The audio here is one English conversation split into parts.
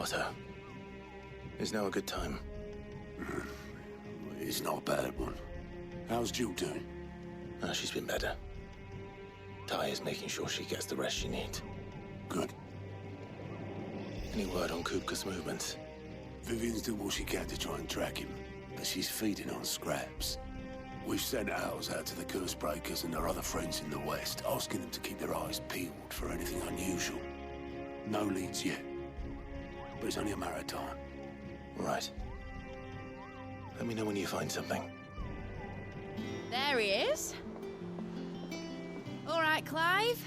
Otto, is now a good time? It's not a bad one. How's Jill doing? She's been better. Ty is making sure she gets the rest she needs. Good. Any word on Kupka's movements? Vivian's doing what she can to try and track him, but she's feeding on scraps. We've sent ours out to the curse breakers and their other friends in the west, asking them to keep their eyes peeled for anything unusual. No leads yet, but it's only a matter of time. Right. Let me know when you find something. There he is. All right, Clive.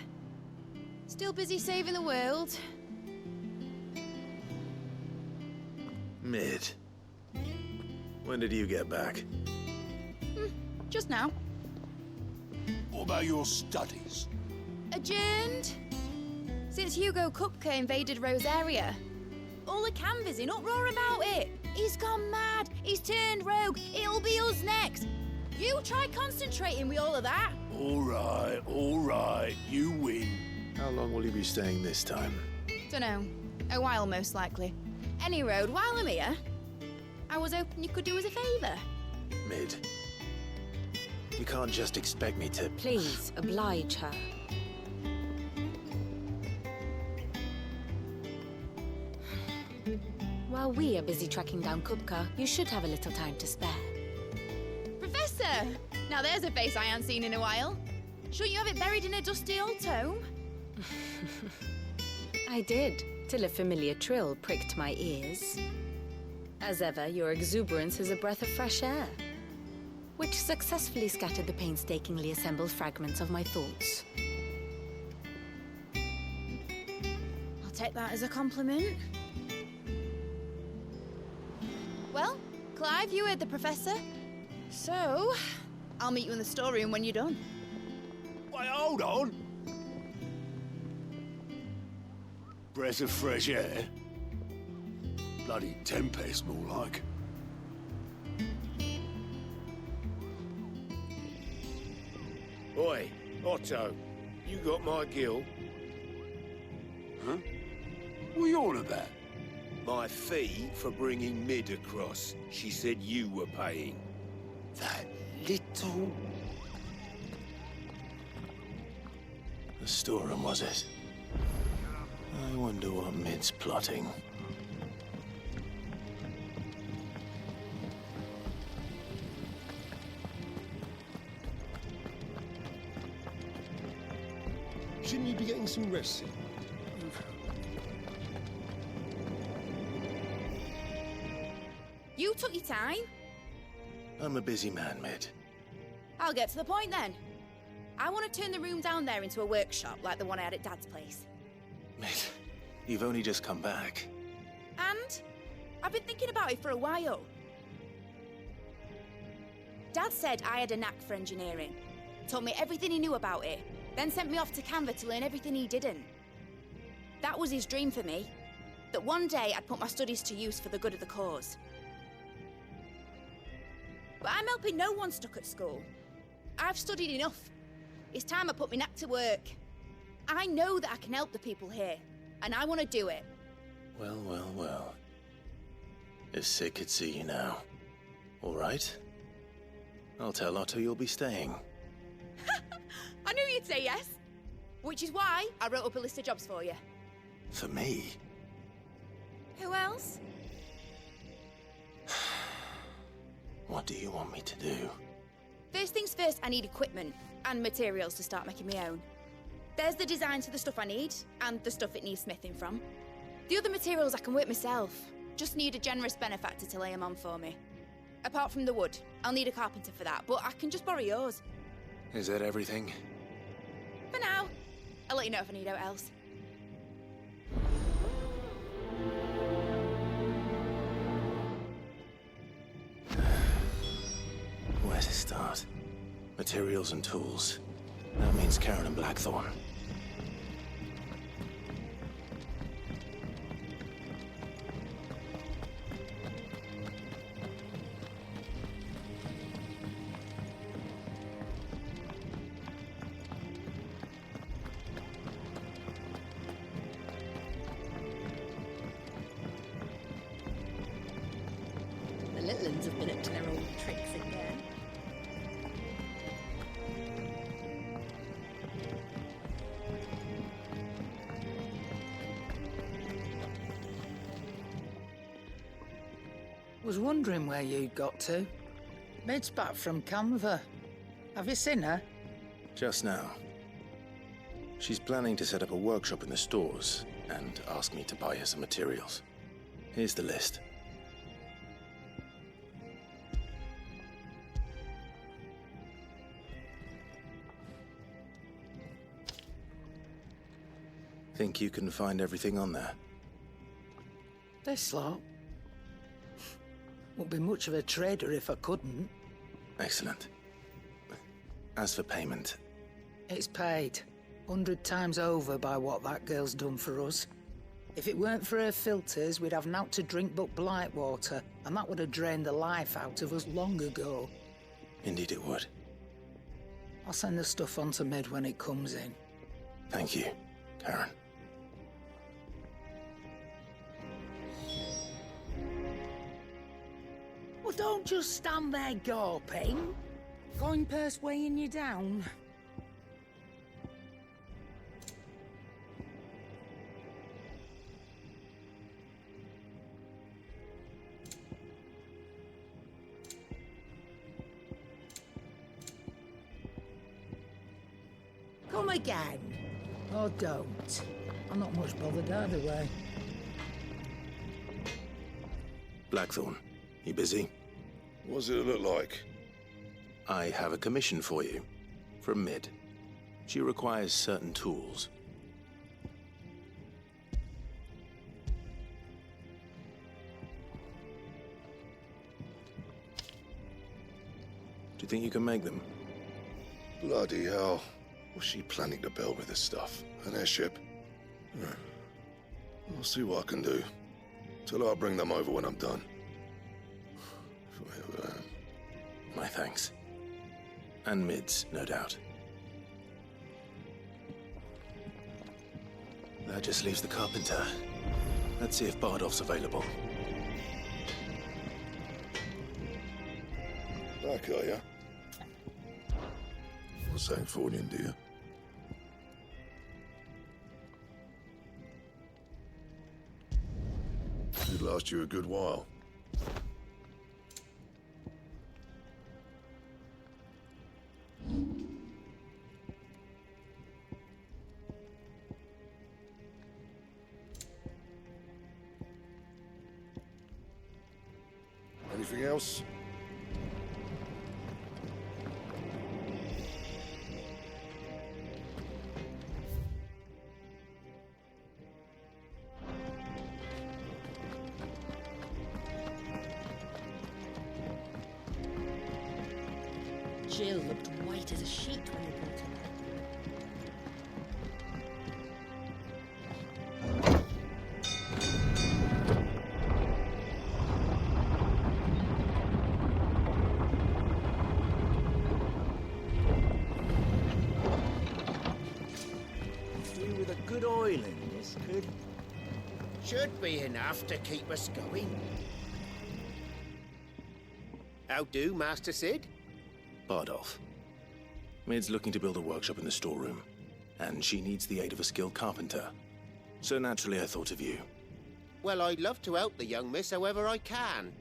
Still busy saving the world. Mid. When did you get back? Just now. What about your studies? Adjourned. Since Hugo Kupka invaded Rosaria. All the canvas in uproar about it. He's gone mad. He's turned rogue. It'll be us next. You try concentrating with all of that. All right. You win. How long will you be staying this time? Dunno. A while, most likely. Any road, while I'm here, I was hoping you could do us a favour. Mid. You can't just expect me to... Please, oblige her. While we are busy tracking down Kupka, you should have a little time to spare. Professor! Now there's a face I haven't seen in a while. Shouldn't you have it buried in a dusty old tome? I did, till a familiar trill pricked my ears. As ever, your exuberance is a breath of fresh air, which successfully scattered the painstakingly assembled fragments of my thoughts. I'll take that as a compliment. Well, Clive, you heard the professor. So, I'll meet you in the storeroom when you're done. Wait, hold on. Breath of fresh air? Bloody tempest, more like. Oi, Otto, you got my gill? Huh? What are you on about? My fee for bringing Mid across. She said you were paying. That little... The storeroom, was it? I wonder what Mid's plotting. Shouldn't you be getting some rest soon? You took your time. I'm a busy man, Mid. I'll get to the point then. I want to turn the room down there into a workshop like the one I had at Dad's place. Mid, you've only just come back. And I've been thinking about it for a while. Dad said I had a knack for engineering. Told me everything he knew about it, then sent me off to Canva to learn everything he didn't. That was his dream for me. That one day I'd put my studies to use for the good of the cause. But I'm helping no one stuck at school. I've studied enough. It's time I put my knack to work. I know that I can help the people here, and I want to do it. Well. If Sid could see you now. All right? I'll tell Otto you'll be staying. I knew you'd say yes. Which is why I wrote up a list of jobs for you. For me? Who else? What do you want me to do? First things first, I need equipment and materials to start making my own. There's the designs for the stuff I need, and the stuff it needs smithing from. The other materials I can work myself. Just need a generous benefactor to lay them on for me. Apart from the wood, I'll need a carpenter for that, but I can just borrow yours. Is that everything? For now. I'll let you know if I need out else. Where to start? Materials and tools. That means Karen and Blackthorn. was wondering where you'd got to. Mid's back from Canva. Have you seen her? Just now. She's planning to set up a workshop in the stores and asked me to buy her some materials. Here's the list. Think you can find everything on there? This lot. Wouldn't be much of a trader if I couldn't. Excellent. As for payment... It's paid. 100 times over by what that girl's done for us. If it weren't for her filters, we'd have naught to drink but blight water, and that would have drained the life out of us long ago. Indeed it would. I'll send the stuff on to Mid when it comes in. Thank you, Karen. Well, don't just stand there gawping. Coin purse weighing you down. Come again. Or don't. I'm not much bothered either way. Blackthorn, you busy? What does it look like? I have a commission for you. From Mid. She requires certain tools. Do you think you can make them? Bloody hell. What's she planning to build with this stuff? An airship? I'll see what I can do. Tell her I'll bring them over when I'm done. My thanks. And Mid's, no doubt. That just leaves the carpenter. Let's see if Bardolph's available. Back, are ya? What's that for you, do you? It'd last you a good while. Anything else? Jill looked white as a sheet when you brought her. Do with a good oil in this, could? Should be enough to keep us going. How do, Master Sid? Bardolph. Mid's looking to build a workshop in the storeroom, and she needs the aid of a skilled carpenter. So naturally I thought of you. Well, I'd love to help the young miss however I can.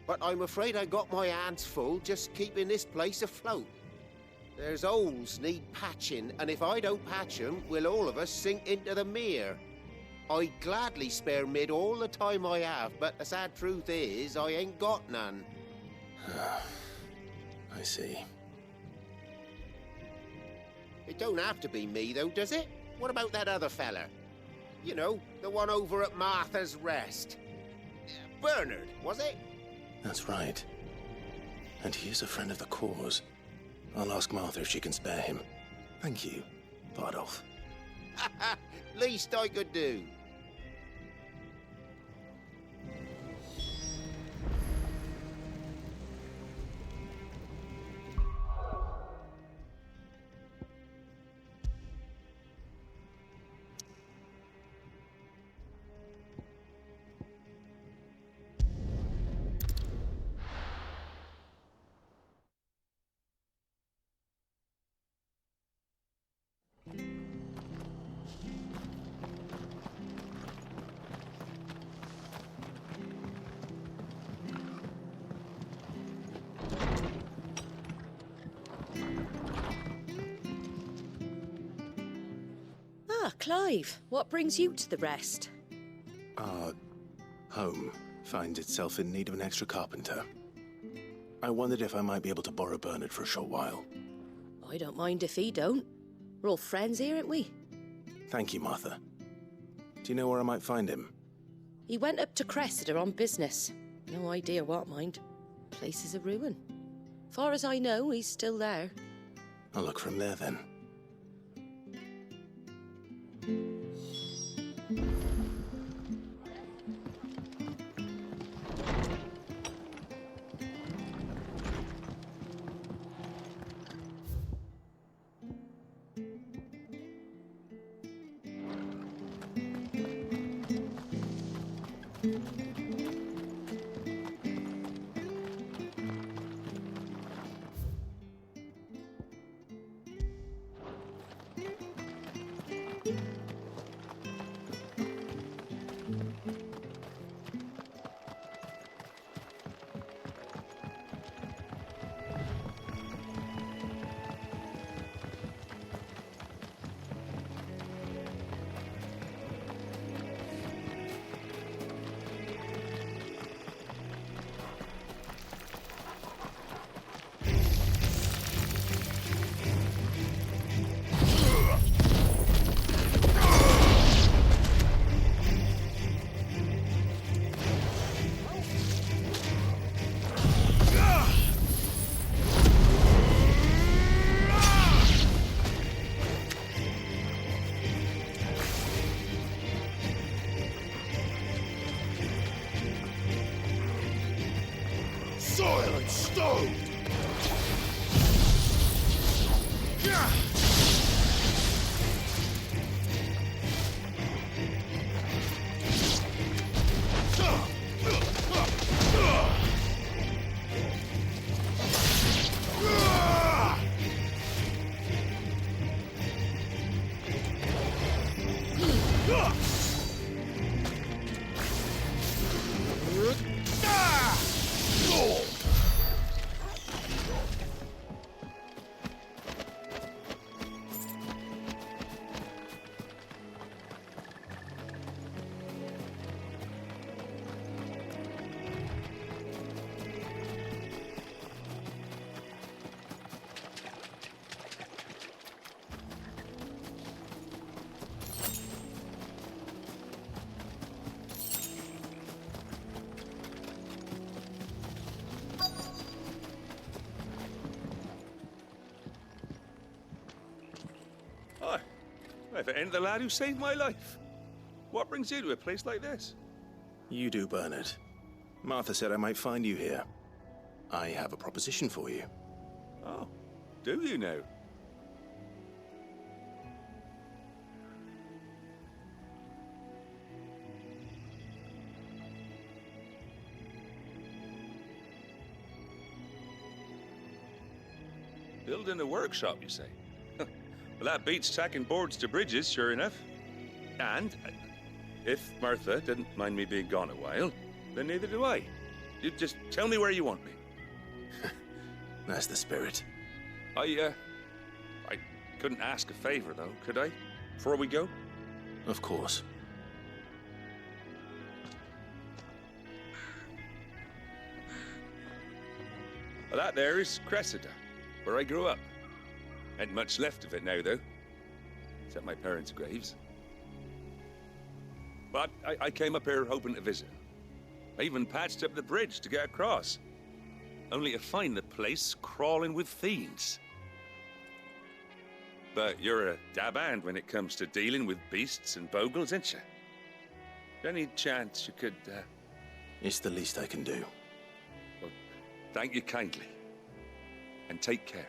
But I'm afraid I got my hands full just keeping this place afloat. There's holes need patching, and if I don't patch them, will all of us sink into the mere. I'd gladly spare Mid all the time I have, but the sad truth is, I ain't got none. I see. It don't have to be me, though, does it? What about that other fella? You know, the one over at Martha's Rest. Bernard, was it? That's right. And he is a friend of the cause. I'll ask Martha if she can spare him. Thank you, Bardolph. Least I could do. Ah, Clive, what brings you to the rest? Our home finds itself in need of an extra carpenter. I wondered if I might be able to borrow Bernard for a short while. I don't mind if he don't. We're all friends here, aren't we? Thank you, Martha. Do you know where I might find him? He went up to Cressida on business. No idea what, mind. Place is a ruin. Far as I know, he's still there. I'll look for him there then. Silent stone! If it ain't the lad who saved my life. What brings you to a place like this? You do, Bernard. Martha said I might find you here. I have a proposition for you. Oh, do you now? Building a workshop, you say? Well, that beats tacking boards to bridges, sure enough. And if Martha didn't mind me being gone a while, then neither do I. You just tell me where you want me. That's the spirit. I couldn't ask a favor, though, could I? Before we go? Of course. Well, that there is Cressida, where I grew up. Ain't much left of it now, though. Except my parents' graves. But I came up here hoping to visit. I even patched up the bridge to get across. Only to find the place crawling with fiends. But you're a dab hand when it comes to dealing with beasts and bogles, ain't you? Any chance you could, It's the least I can do. Well, thank you kindly. And take care.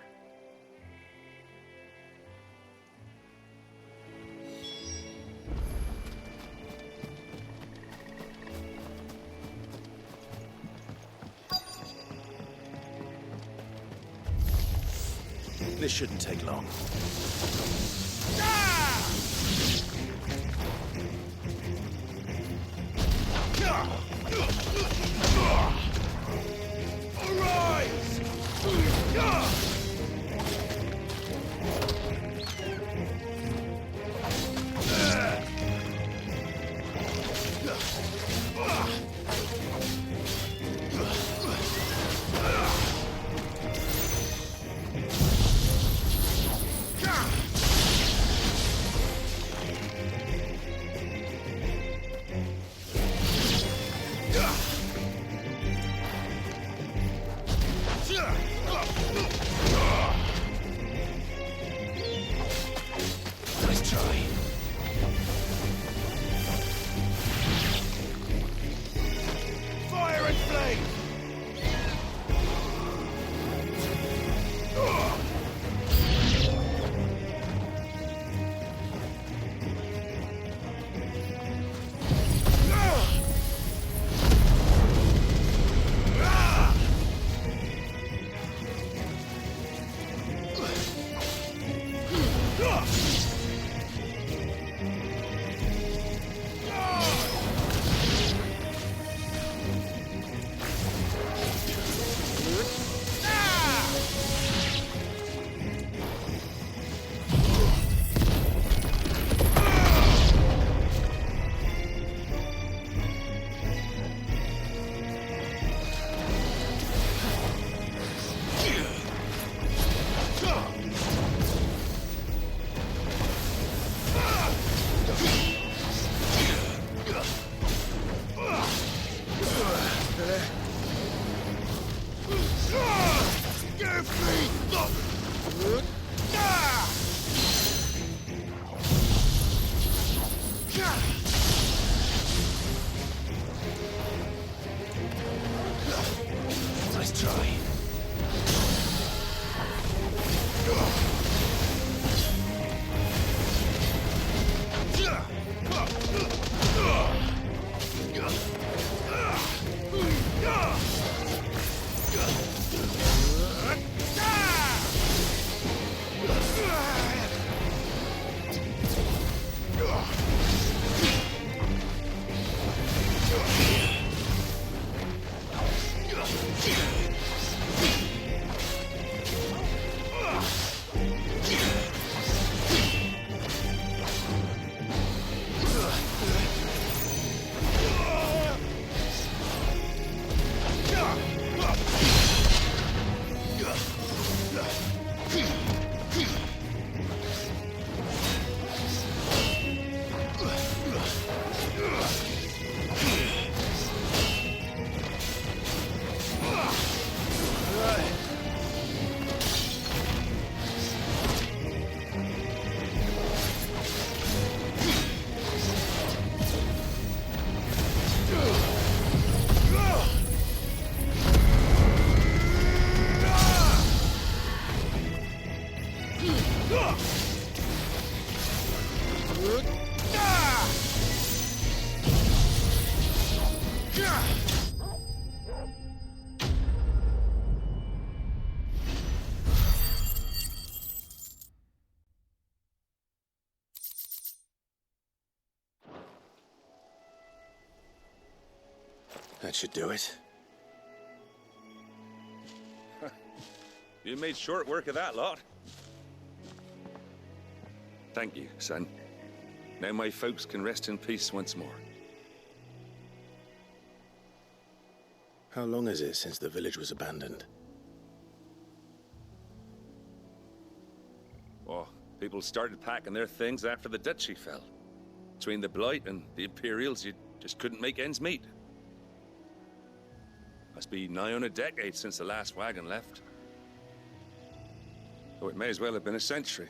This shouldn't take long. Arise! Nice try. That should do it. You made short work of that lot. Thank you, son. Now my folks can rest in peace once more. How long is it since the village was abandoned? Oh, people started packing their things after the duchy fell. Between the Blight and the Imperials, you just couldn't make ends meet. Must be nigh on a decade since the last wagon left. Oh, it may as well have been a century,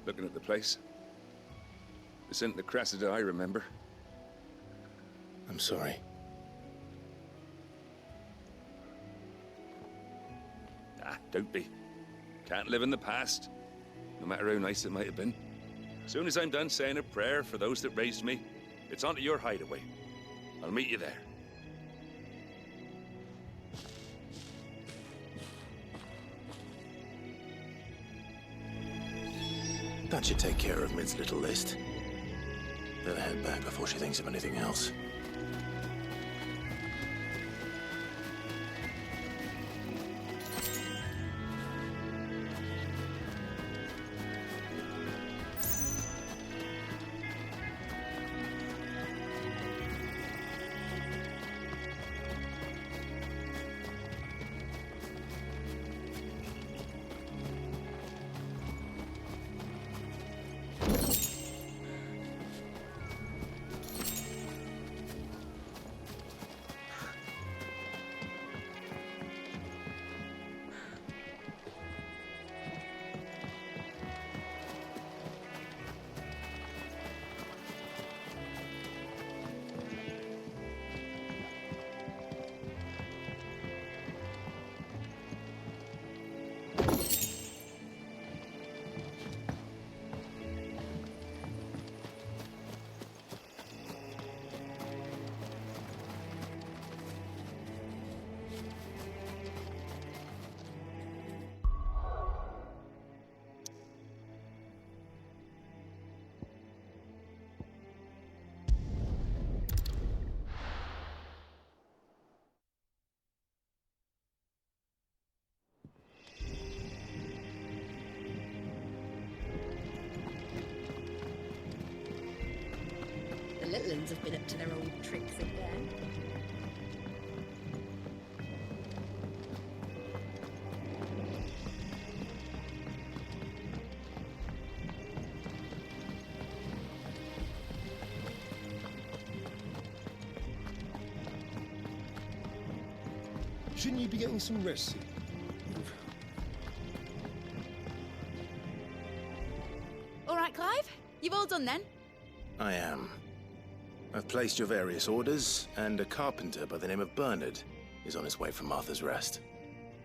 looking at the place. This isn't the Cressida I remember. I'm sorry. Ah, don't be. Can't live in the past, no matter how nice it might have been. As soon as I'm done saying a prayer for those that raised me, it's onto your hideaway. I'll meet you there. That should take care of Mid's little list. Better head back before she thinks of anything else. The little ones have been up to their old tricks again. Shouldn't you be getting some rest? right, Clive? You've all done then? I am. I've placed your various orders, and a carpenter by the name of Bernard is on his way from Martha's Rest.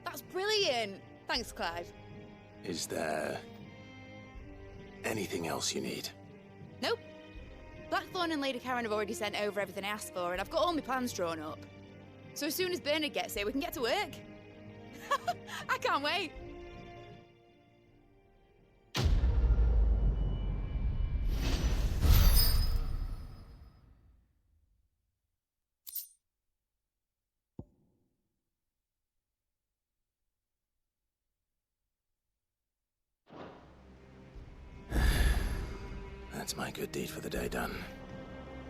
That's brilliant. Thanks, Clive. Is there anything else you need? Nope. Blackthorn and Lady Karen have already sent over everything I asked for, and I've got all my plans drawn up. So as soon as Bernard gets here, we can get to work. I can't wait. That's my good deed for the day done.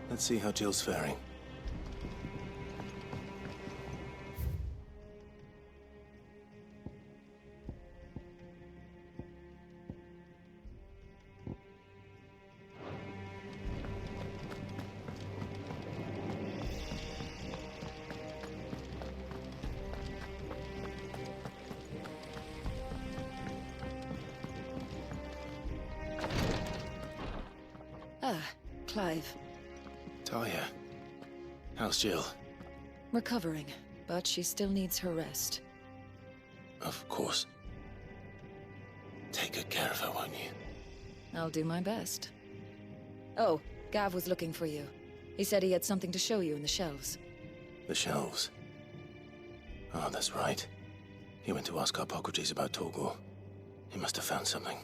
Let's see how Jill's faring. Clive. Talia, how's Jill? Recovering, but she still needs her rest. Of course. Take good care of her, won't you? I'll do my best. Oh, Gav was looking for you. He said he had something to show you in the shelves. The shelves? Oh, that's right. He went to ask Harpocrates about Torgor. He must have found something.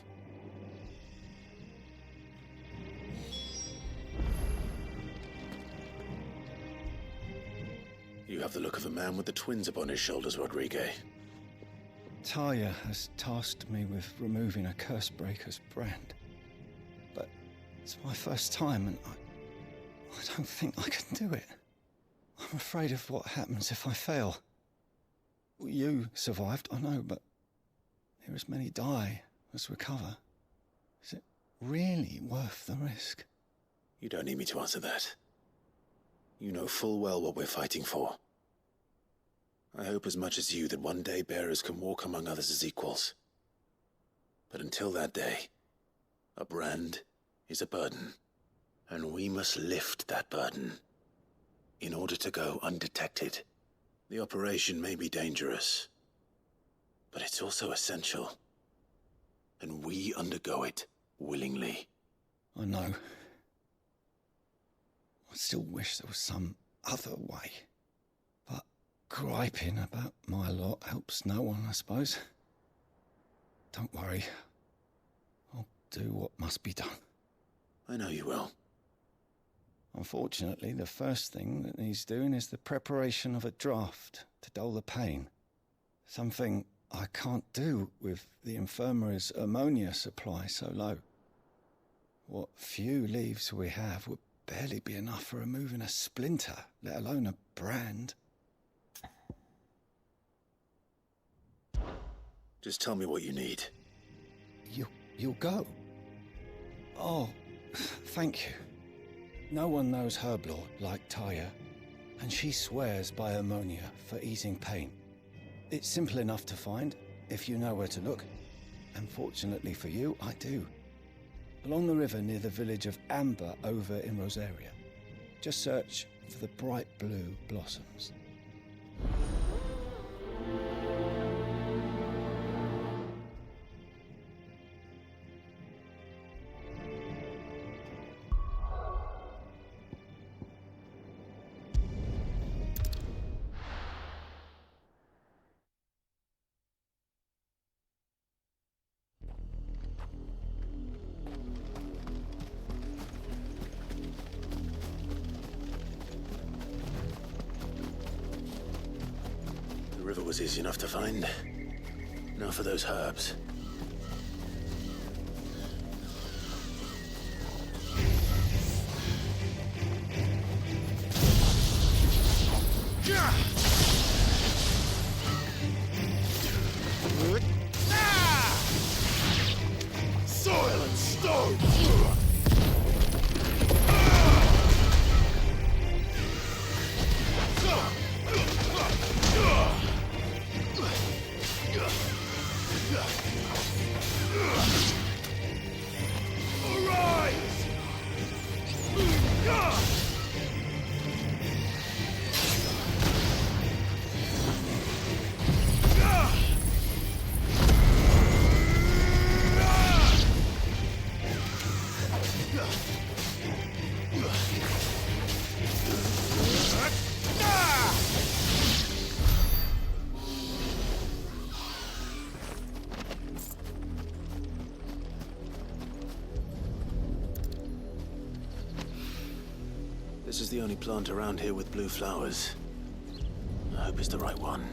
You have the look of a man with the twins upon his shoulders, Rodrigue. Talia has tasked me with removing a Cursebreaker's brand. But it's my first time, and I don't think I can do it. I'm afraid of what happens if I fail. You survived, I know, but there as many die as recover. Is it really worth the risk? You don't need me to answer that. You know full well what we're fighting for. I hope as much as you that one day bearers can walk among others as equals. But until that day, a brand is a burden, and we must lift that burden in order to go undetected. The operation may be dangerous, but it's also essential, and we undergo it willingly. I know. I still wish there was some other way. But griping about my lot helps no one, I suppose. Don't worry. I'll do what must be done. I know you will. Unfortunately, the first thing that needs doing is the preparation of a draft to dull the pain. Something I can't do with the infirmary's ammonia supply so low. What few leaves we have would barely be enough for removing a splinter, let alone a brand. Just tell me what you need. You'll go? Oh, thank you. No one knows Herblord like Talia, and she swears by ammonia for easing pain. It's simple enough to find, if you know where to look. And fortunately for you, I do. Along the river near the village of Amber over in Rosaria. Just search for the bright blue blossoms. The river was easy enough to find. Now for those herbs. Soil and stone! All right! This is the only plant around here with blue flowers. I hope it's the right one.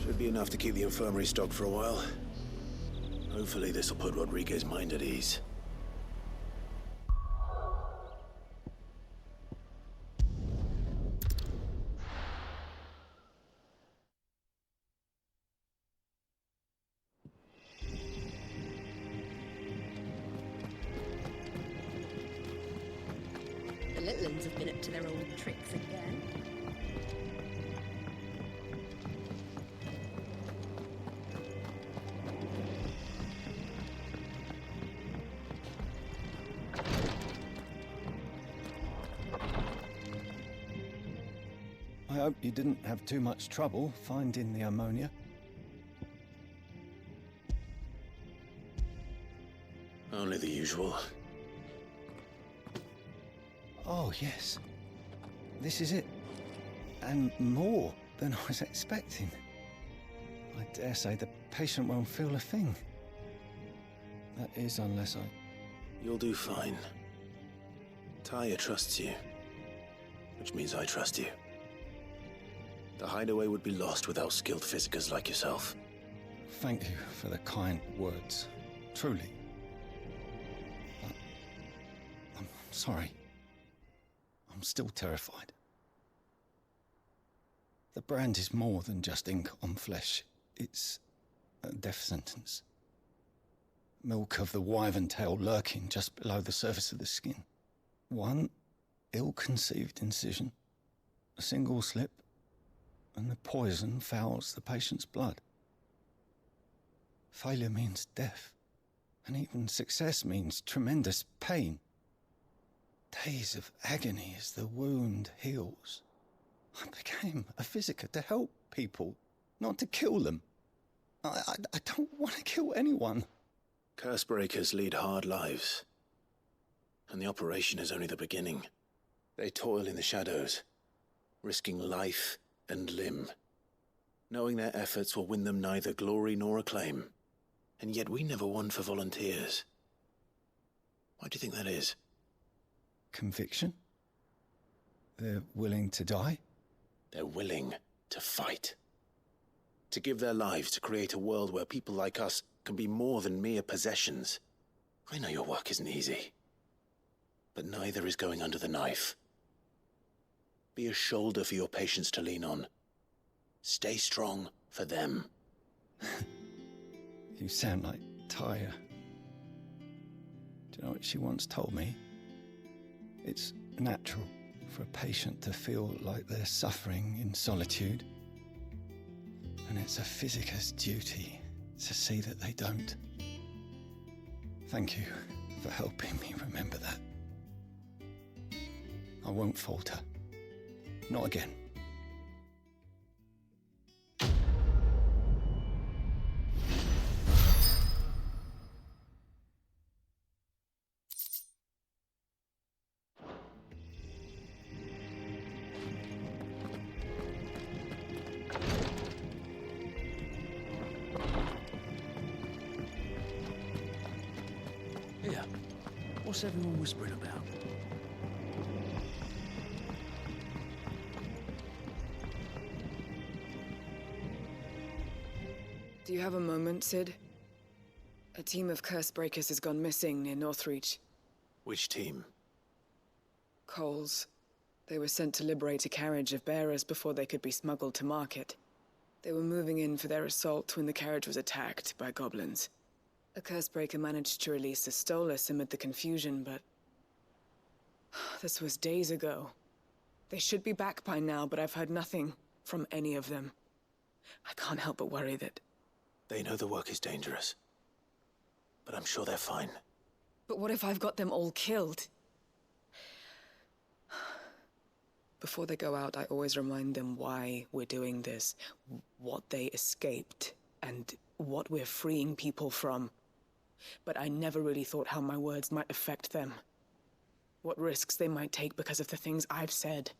Should be enough to keep the infirmary stocked for a while. Hopefully this will put Rodriguez's mind at ease. The little ones have been up to their old tricks again. I hope you didn't have too much trouble finding the ammonia. Only the usual. Oh, yes. This is it. And more than I was expecting. I dare say the patient won't feel a thing. That is, unless I... You'll do fine. Taya trusts you. Which means I trust you. The hideaway would be lost without skilled physicers like yourself. Thank you for the kind words. Truly. But I'm sorry. I'm still terrified. The brand is more than just ink on flesh. It's a death sentence. Milk of the wyvern tail lurking just below the surface of the skin. One ill-conceived incision, a single slip, and the poison fouls the patient's blood. Failure means death, and even success means tremendous pain. Days of agony as the wound heals. I became a physiker to help people, not to kill them. I don't want to kill anyone. Cursebreakers lead hard lives. And the operation is only the beginning. They toil in the shadows, risking life and limb, knowing their efforts will win them neither glory nor acclaim. And yet we never won for volunteers. Why do you think that is? Conviction? They're willing to die? They're willing to fight. To give their lives to create a world where people like us can be more than mere possessions. I know your work isn't easy. But neither is going under the knife. Be a shoulder for your patients to lean on. Stay strong for them. You sound like Taya. Do you know what she once told me? It's natural for a patient to feel like they're suffering in solitude. And it's a physiker's duty to see that they don't. Thank you for helping me remember that. I won't falter. Not again. Here, what's everyone whispering about? Do you have a moment, Sid? A team of Cursebreakers has gone missing near Northreach. Which team? Coles. They were sent to liberate a carriage of bearers before they could be smuggled to market. They were moving in for their assault when the carriage was attacked by goblins. A Cursebreaker managed to release a Stolas amid the confusion, but... this was days ago. They should be back by now, but I've heard nothing from any of them. I can't help but worry that... They know the work is dangerous. But I'm sure they're fine. But what if I've got them all killed? Before they go out, I always remind them why we're doing this, what they escaped, and what we're freeing people from. But I never really thought how my words might affect them. What risks they might take because of the things I've said.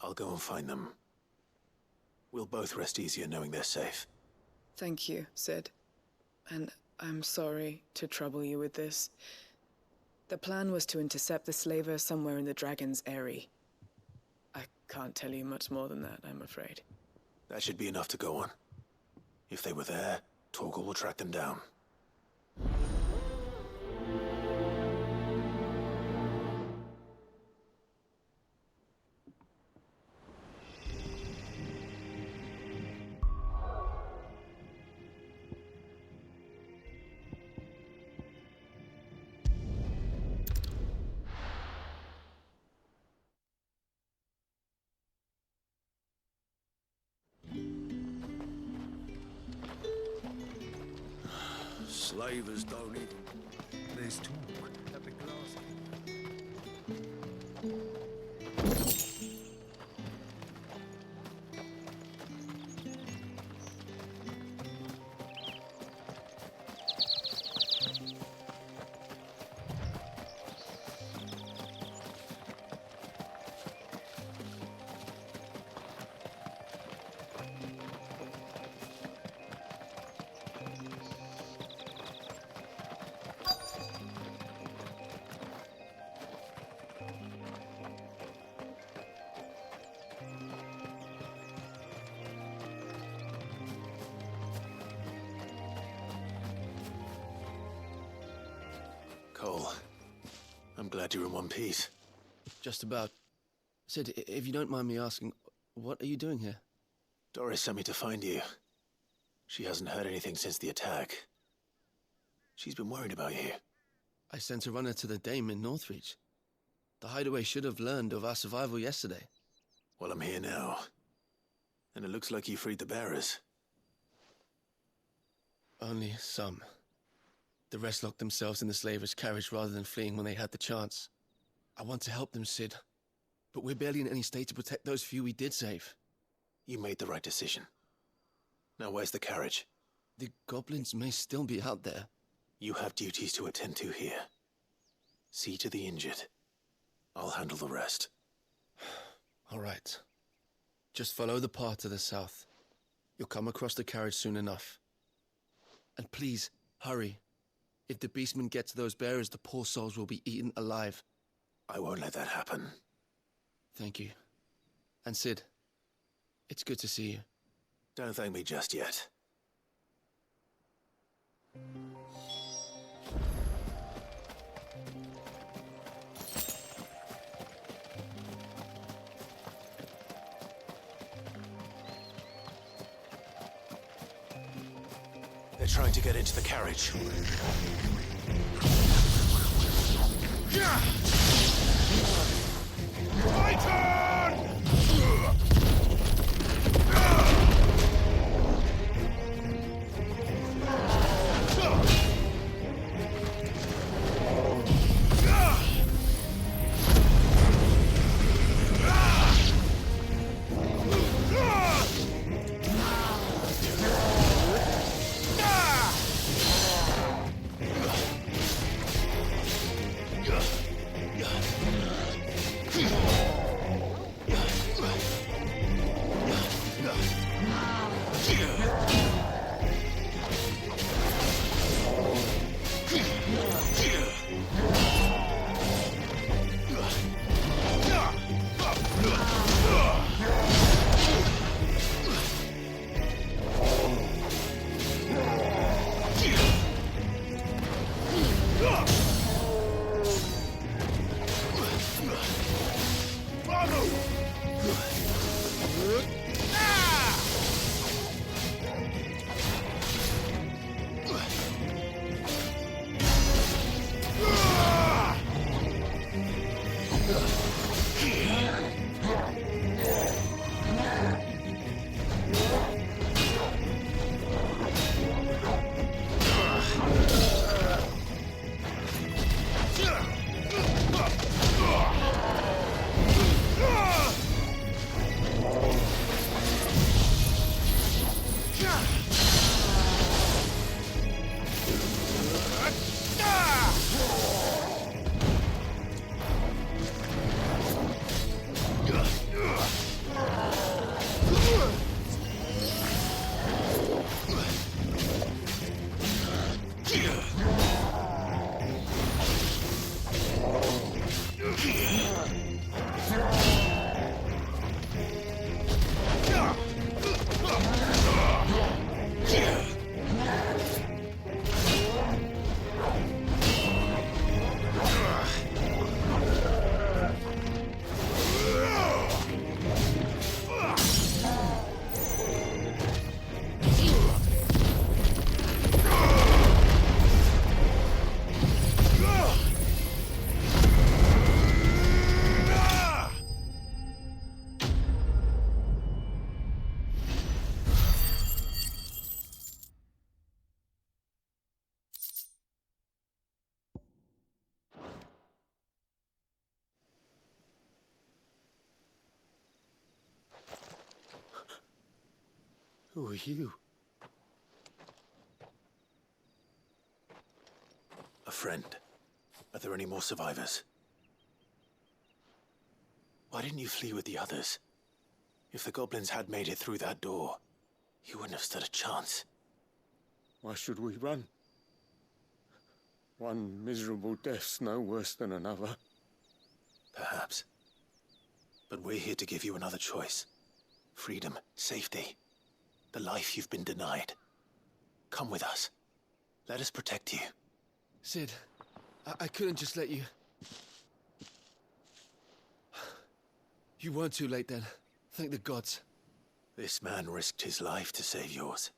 I'll go and find them. We'll both rest easier knowing they're safe. Thank you, Sid. And I'm sorry to trouble you with this. The plan was to intercept the slaver somewhere in the Dragon's Eyrie. I can't tell you much more than that, I'm afraid. That should be enough to go on. If they were there, Torgal will track them down. Slavers don't even... There's talk at the glass. Cole, I'm glad you're in one piece. Just about. Sid, if you don't mind me asking, what are you doing here? Doris sent me to find you. She hasn't heard anything since the attack. She's been worried about you. I sent a runner to the Dame in Northreach. The hideaway should have learned of our survival yesterday. Well, I'm here now. And it looks like you freed the bearers. Only some. The rest locked themselves in the slaver's carriage rather than fleeing when they had the chance. I want to help them, Sid. But we're barely in any state to protect those few we did save. You made the right decision. Now where's the carriage? The goblins may still be out there. You have duties to attend to here. See to the injured. I'll handle the rest. All right. Just follow the path to the south. You'll come across the carriage soon enough. And please, hurry. If the beastmen get to those bearers, the poor souls will be eaten alive. I won't let that happen. Thank you. And Sid, it's good to see you. Don't thank me just yet. They're trying to get into the carriage. My turn! Who are you? A friend. Are there any more survivors? Why didn't you flee with the others? If the goblins had made it through that door, you wouldn't have stood a chance. Why should we run? One miserable death's no worse than another. Perhaps. But we're here to give you another choice. Freedom, safety, the life you've been denied. Come with us. Let us protect you. Sid, I couldn't just let you... You weren't too late then. Thank the gods. This man risked his life to save yours.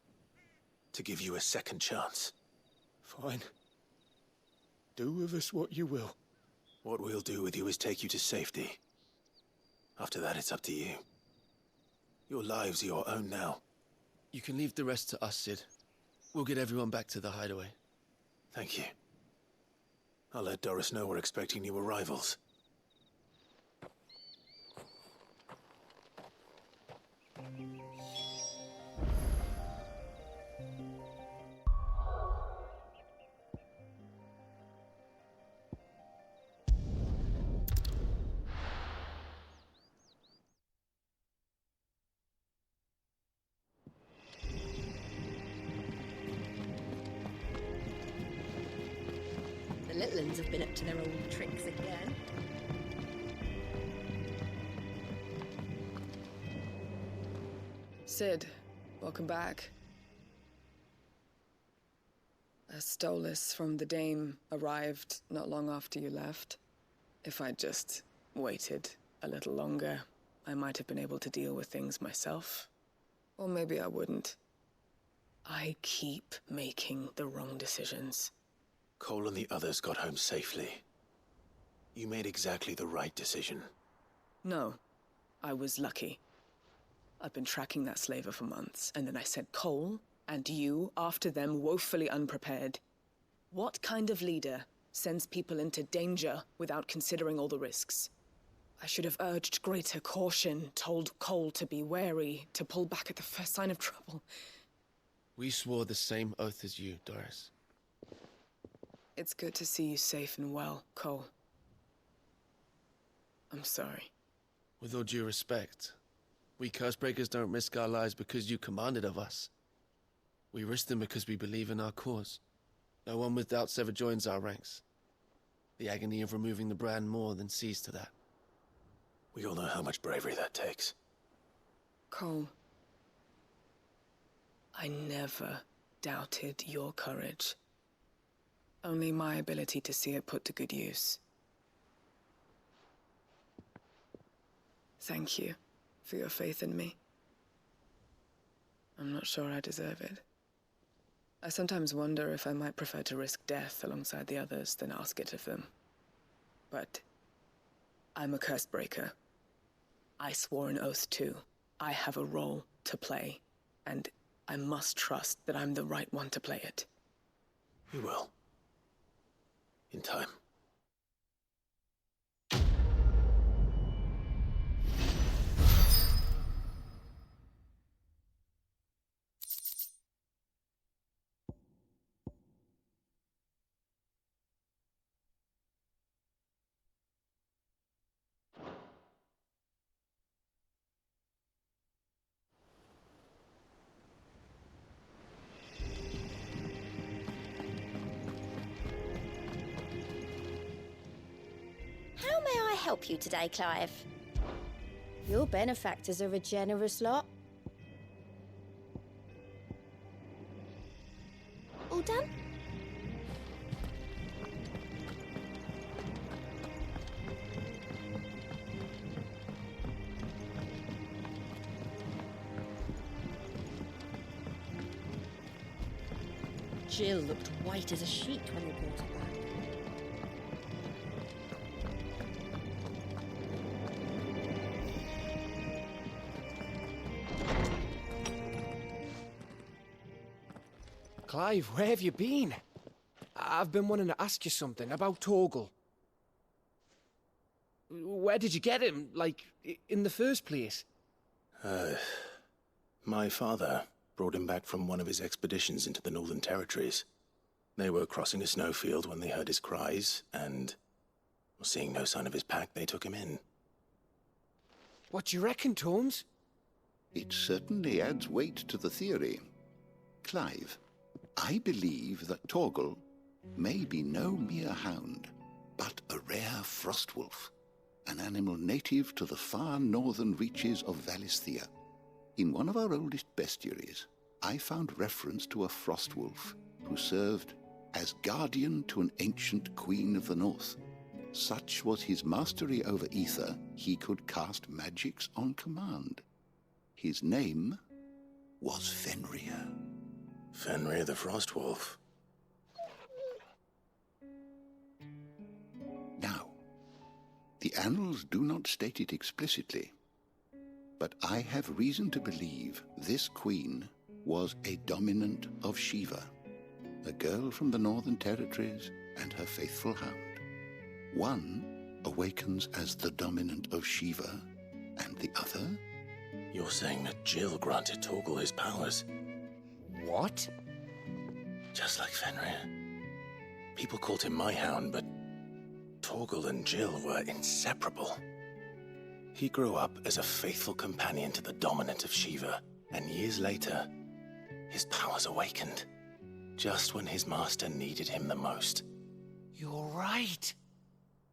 To give you a second chance. Fine. Do with us what you will. What we'll do with you is take you to safety. After that, it's up to you. Your lives are your own now. You can leave the rest to us, Sid. We'll get everyone back to the hideaway. Thank you. I'll let Doris know we're expecting new arrivals. The little ones have been up to their old tricks again. Sid, welcome back. A Stolas from the Dame arrived not long after you left. If I'd just waited a little longer, I might have been able to deal with things myself. Or maybe I wouldn't. I keep making the wrong decisions. Cole and the others got home safely. You made exactly the right decision. No, I was lucky. I've been tracking that slaver for months, and then I sent Cole and you after them woefully unprepared. What kind of leader sends people into danger without considering all the risks? I should have urged greater caution, told Cole to be wary, to pull back at the first sign of trouble. We swore the same oath as you, Doris. It's good to see you safe and well, Cole. I'm sorry. With all due respect, we Cursebreakers don't risk our lives because you commanded of us. We risk them because we believe in our cause. No one with doubts ever joins our ranks. The agony of removing the brand more than sees to that. We all know how much bravery that takes. Cole, I never doubted your courage. Only my ability to see it put to good use. Thank you for your faith in me. I'm not sure I deserve it. I sometimes wonder if I might prefer to risk death alongside the others than ask it of them. But I'm a Cursebreaker. I swore an oath too. I have a role to play, and I must trust that I'm the right one to play it. You will. In time. help you today, Clive? Your benefactors are a generous lot. All done? Jill looked white as a sheet when we brought her back. Clive, where have you been? I've been wanting to ask you something about Torgal. Where did you get him, like, in the first place? My father brought him back from one of his expeditions into the Northern Territories. They were crossing a snowfield when they heard his cries, and, seeing no sign of his pack, they took him in. What do you reckon, Torms? It certainly adds weight to the theory. Clive, I believe that Torgal may be no mere hound, but a rare frostwolf, an animal native to the far northern reaches of Valisthea. In one of our oldest bestiaries, I found reference to a frostwolf who served as guardian to an ancient queen of the north. Such was his mastery over ether, he could cast magics on command. His name was Fenrir. Fenrir the Frostwolf. Now, the annals do not state it explicitly, but I have reason to believe this queen was a dominant of Shiva, a girl from the Northern Territories and her faithful hound. One awakens as the dominant of Shiva, and the other? You're saying that Jill granted Torgal his powers? What? Just like Fenrir. People called him my hound, but Torgal and Jill were inseparable. He grew up as a faithful companion to the dominant of Shiva, and years later, his powers awakened, just when his master needed him the most. You're right.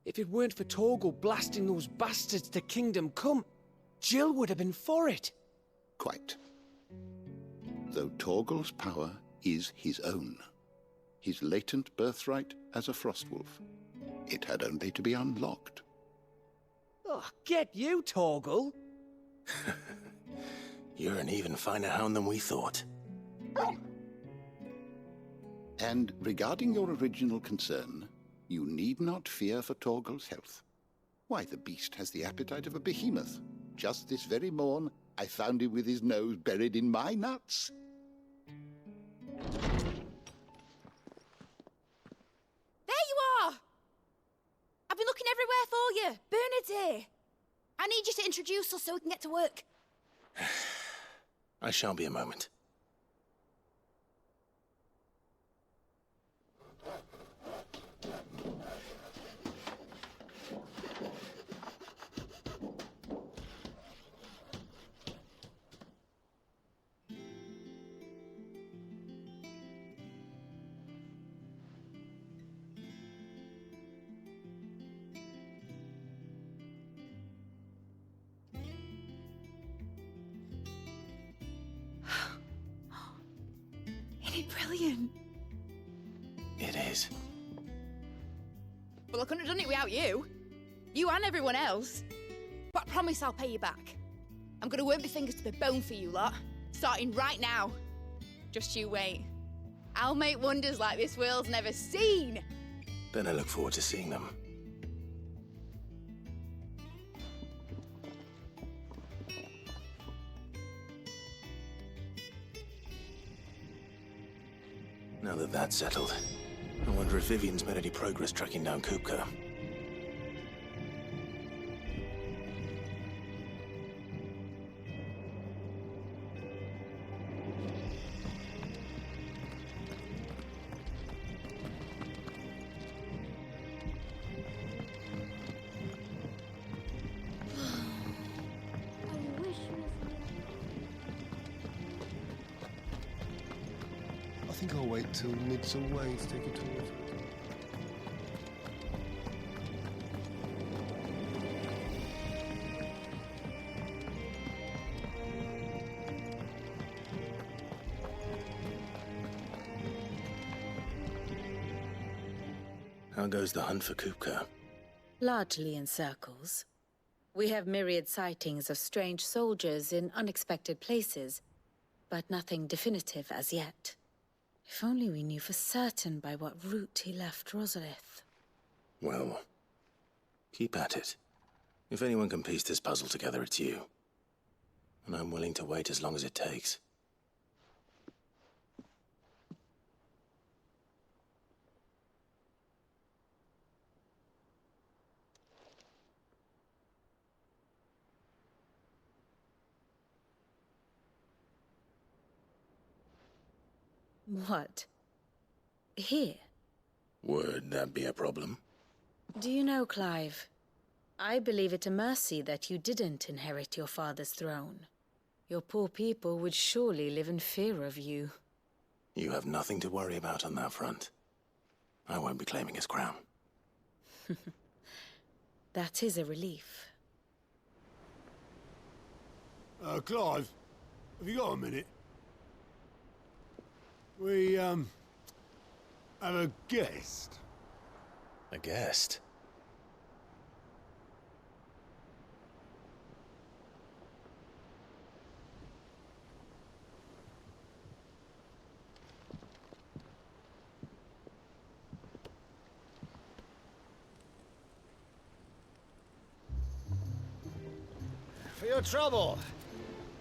If it weren't for Torgal blasting those bastards to Kingdom Come, Jill would have been for it. Quite. Though Torgal's power is his own, his latent birthright as a frostwolf, it had only to be unlocked. Oh, get you, Torgal! You're an even finer hound than we thought. And regarding your original concern, you need not fear for Torgal's health. Why, the beast has the appetite of a behemoth. Just this very morn, I found him with his nose buried in my nuts. There you are! I've been looking everywhere for you. Bernard's here. I need you to introduce us so we can get to work. I shall be a moment. Isn't it brilliant? It is. Well, I couldn't have done it without you. You and everyone else. But I promise I'll pay you back. I'm gonna work my fingers to the bone for you lot, starting right now. Just you wait. I'll make wonders like this world's never seen. Then I look forward to seeing them. Now that that's settled, I wonder if Vivian's made any progress tracking down Kupka. I think I'll wait till mid's away to take a tour of it. How goes the hunt for Kupka? Largely in circles. We have myriad sightings of strange soldiers in unexpected places, but nothing definitive as yet. If only we knew for certain by what route he left Rosalith. Well, keep at it. If anyone can piece this puzzle together, it's you. And I'm willing to wait as long as it takes. What? Here? Would that be a problem? Do you know, Clive? I believe it a mercy that you didn't inherit your father's throne. Your poor people would surely live in fear of you. You have nothing to worry about on that front. I won't be claiming his crown. That is a relief. Clive, have you got a minute? We, have a guest. A guest? For your trouble.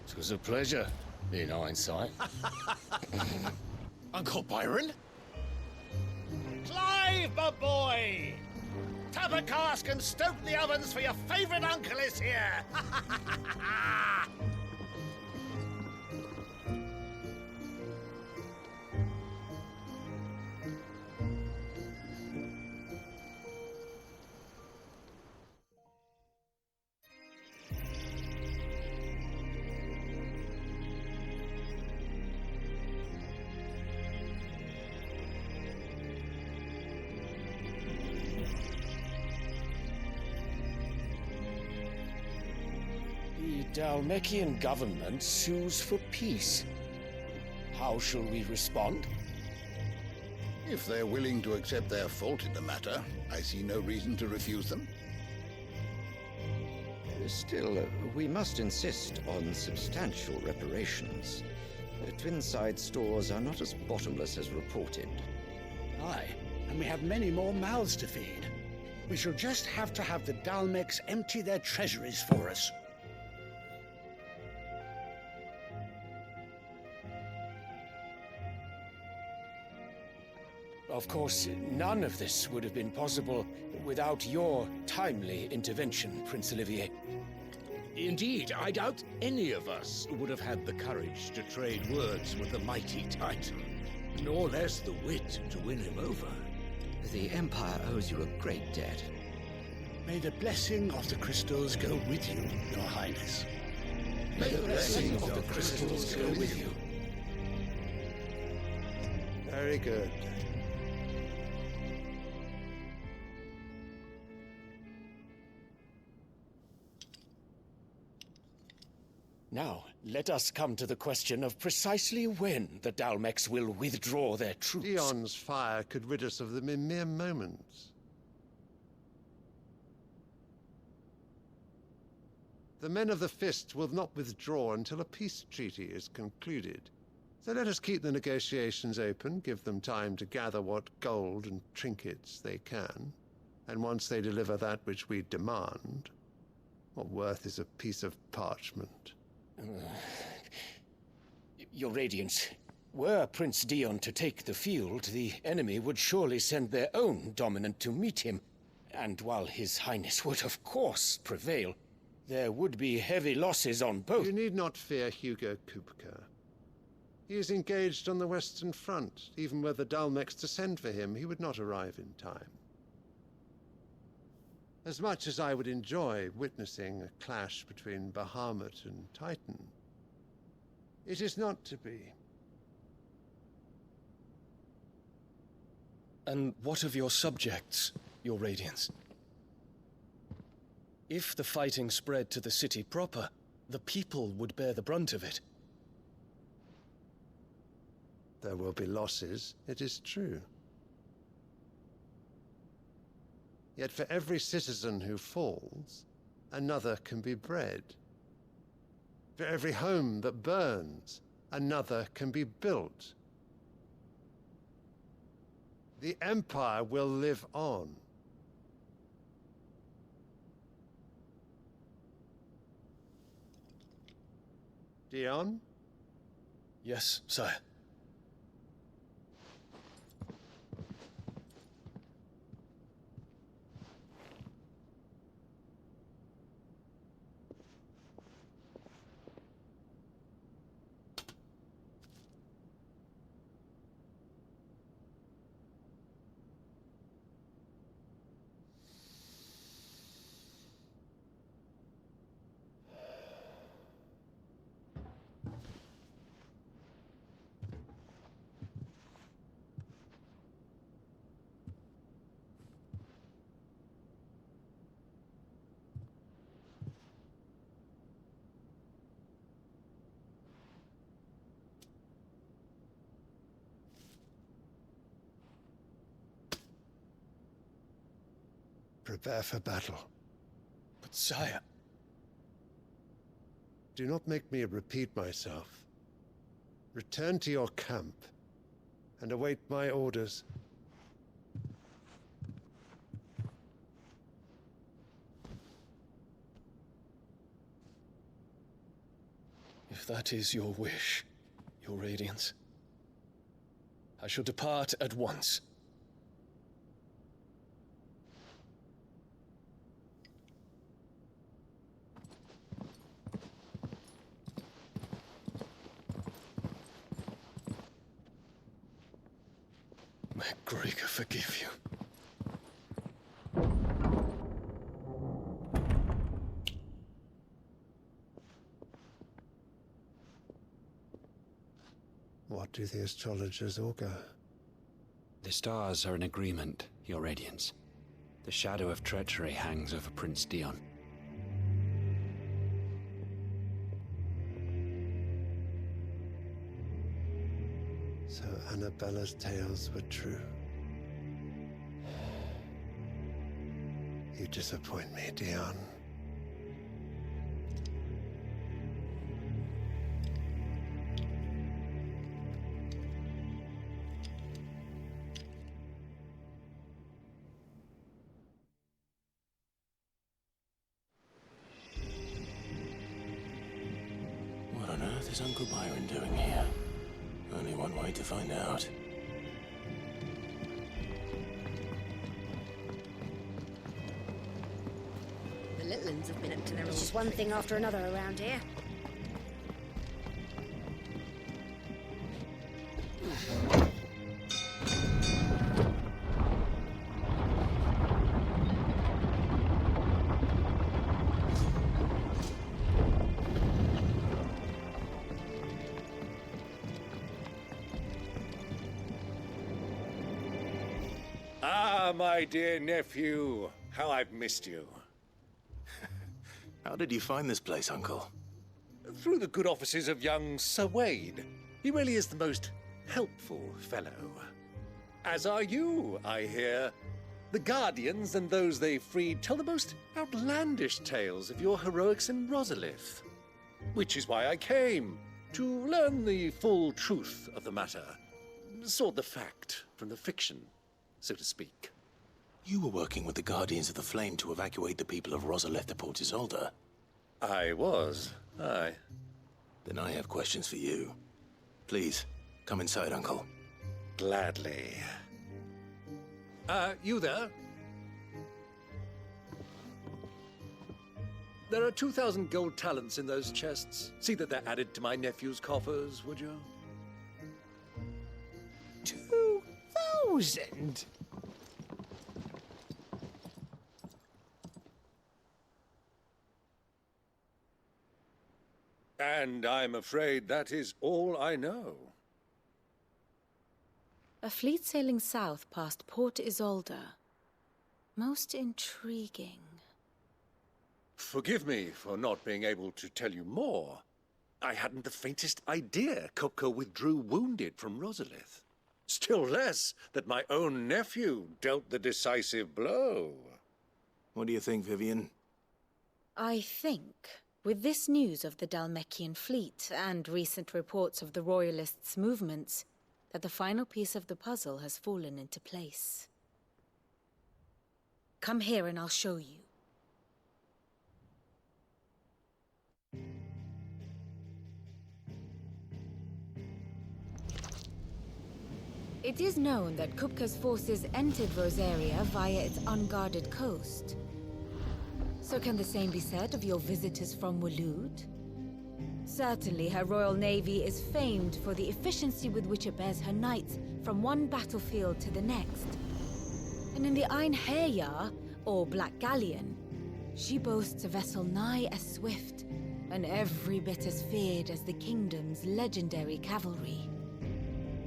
It was a pleasure, in hindsight. Uncle Byron? Clive, my boy! Tap a cask and stoke the ovens, for your favourite uncle is here! The Dalmekian government sues for peace. How shall we respond? If they're willing to accept their fault in the matter, I see no reason to refuse them. Still, we must insist on substantial reparations. Twinside stores are not as bottomless as reported. Aye, and we have many more mouths to feed. We shall just have to have the Dalmecs empty their treasuries for us. Of course, none of this would have been possible without your timely intervention, Prince Olivier. Indeed, I doubt any of us would have had the courage to trade words with the mighty Titan, nor less the wit to win him over. The Empire owes you a great debt. May the blessing of the crystals go with you, Your Highness. May the blessing of the crystals go with you. Very good. Now, let us come to the question of precisely when the Dalmecs will withdraw their troops. Dion's fire could rid us of them in mere moments. The men of the Fist will not withdraw until a peace treaty is concluded. So let us keep the negotiations open, give them time to gather what gold and trinkets they can. And once they deliver that which we demand, what worth is a piece of parchment? Your Radiance, were Prince Dion to take the field, the enemy would surely send their own dominant to meet him. And while His Highness would of course prevail, there would be heavy losses on both. You need not fear Hugo Kupka. He is engaged on the Western Front. Even were the Dalmecs to send for him, he would not arrive in time. As much as I would enjoy witnessing a clash between Bahamut and Titan, it is not to be. And what of your subjects, Your Radiance? If the fighting spread to the city proper, the people would bear the brunt of it. There will be losses, it is true. Yet for every citizen who falls, another can be bred. For every home that burns, another can be built. The Empire will live on. Dion? Yes, sire. Prepare for battle. But sire... Do not make me repeat myself. Return to your camp and await my orders. If that is your wish, Your Radiance, I shall depart at once. May Gregor forgive you. What do the astrologers augur? The stars are in agreement, Your Radiance. The shadow of treachery hangs over Prince Dion. So Annabella's tales were true. You disappoint me, Dion. What on earth is Uncle Byron doing here? Only one way to find out. The little ones have been up to their own. Just one thing after another around here. Ah, my dear nephew, how I've missed you. How did you find this place, Uncle? Through the good offices of young Sir Wade. He really is the most helpful fellow. As are you, I hear. The Guardians and those they freed tell the most outlandish tales of your heroics in Rosalith. Which is why I came, to learn the full truth of the matter. Sort the fact from the fiction, so to speak. You were working with the Guardians of the Flame to evacuate the people of Rosalith to Port Isolde. I was, aye. Then I have questions for you. Please, come inside, Uncle. Gladly. You there? There are 2,000 gold talents in those chests. See that they're added to my nephew's coffers, would you? 2,000? And I'm afraid that is all I know. A fleet sailing south past Port Isolde. Most intriguing. Forgive me for not being able to tell you more. I hadn't the faintest idea Kopko withdrew wounded from Rosalith. Still less that my own nephew dealt the decisive blow. What do you think, Vivian? I think, with this news of the Dhalmekian fleet and recent reports of the Royalists' movements, that the final piece of the puzzle has fallen into place. Come here and I'll show you. It is known that Kupka's forces entered Rosaria via its unguarded coast. So can the same be said of your visitors from Waloed? Certainly her royal navy is famed for the efficiency with which it bears her knights from one battlefield to the next. And in the Einherjar, or Black Galleon, she boasts a vessel nigh as swift and every bit as feared as the kingdom's legendary cavalry.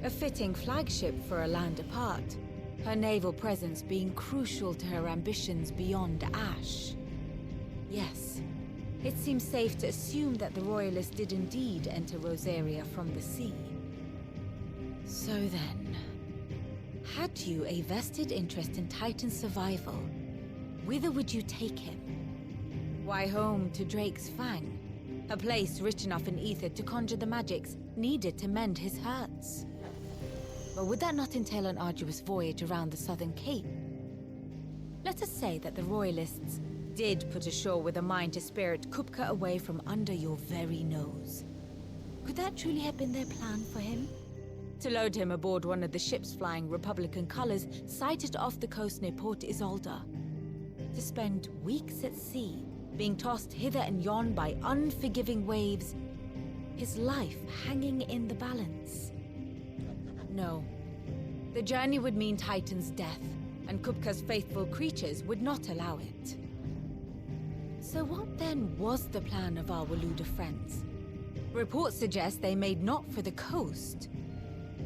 A fitting flagship for a land apart, her naval presence being crucial to her ambitions beyond Ash. Yes, it seems safe to assume that the Royalists did indeed enter Rosaria from the sea. So then, had you a vested interest in Titan's survival, whither would you take him? Why, home to Drake's Fang, a place rich enough in ether to conjure the magics needed to mend his hurts. But would that not entail an arduous voyage around the southern cape? Let us say that the Royalists did put ashore with a mind to spirit Kupka away from under your very nose. Could that truly have been their plan for him? To load him aboard one of the ships flying Republican colors sighted off the coast near Port Isolde. To spend weeks at sea, being tossed hither and yon by unforgiving waves, his life hanging in the balance. No. The journey would mean Titan's death, and Kupka's faithful creatures would not allow it. So what then was the plan of our Waluda friends? Reports suggest they made not for the coast,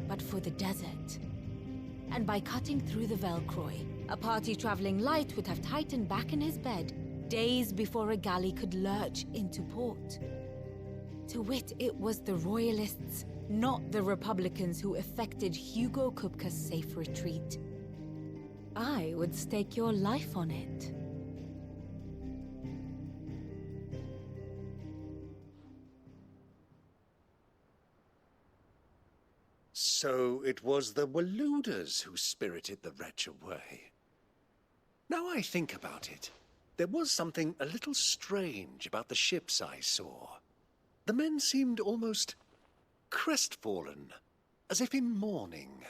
but for the desert. And by cutting through the Velcroy, a party traveling light would have Titan back in his bed days before a galley could lurch into port. To wit, it was the Royalists, not the Republicans, who effected Hugo Kupka's safe retreat. I would stake your life on it. So it was the Waludas who spirited the wretch away. Now I think about it, there was something a little strange about the ships I saw. The men seemed almost crestfallen, as if in mourning,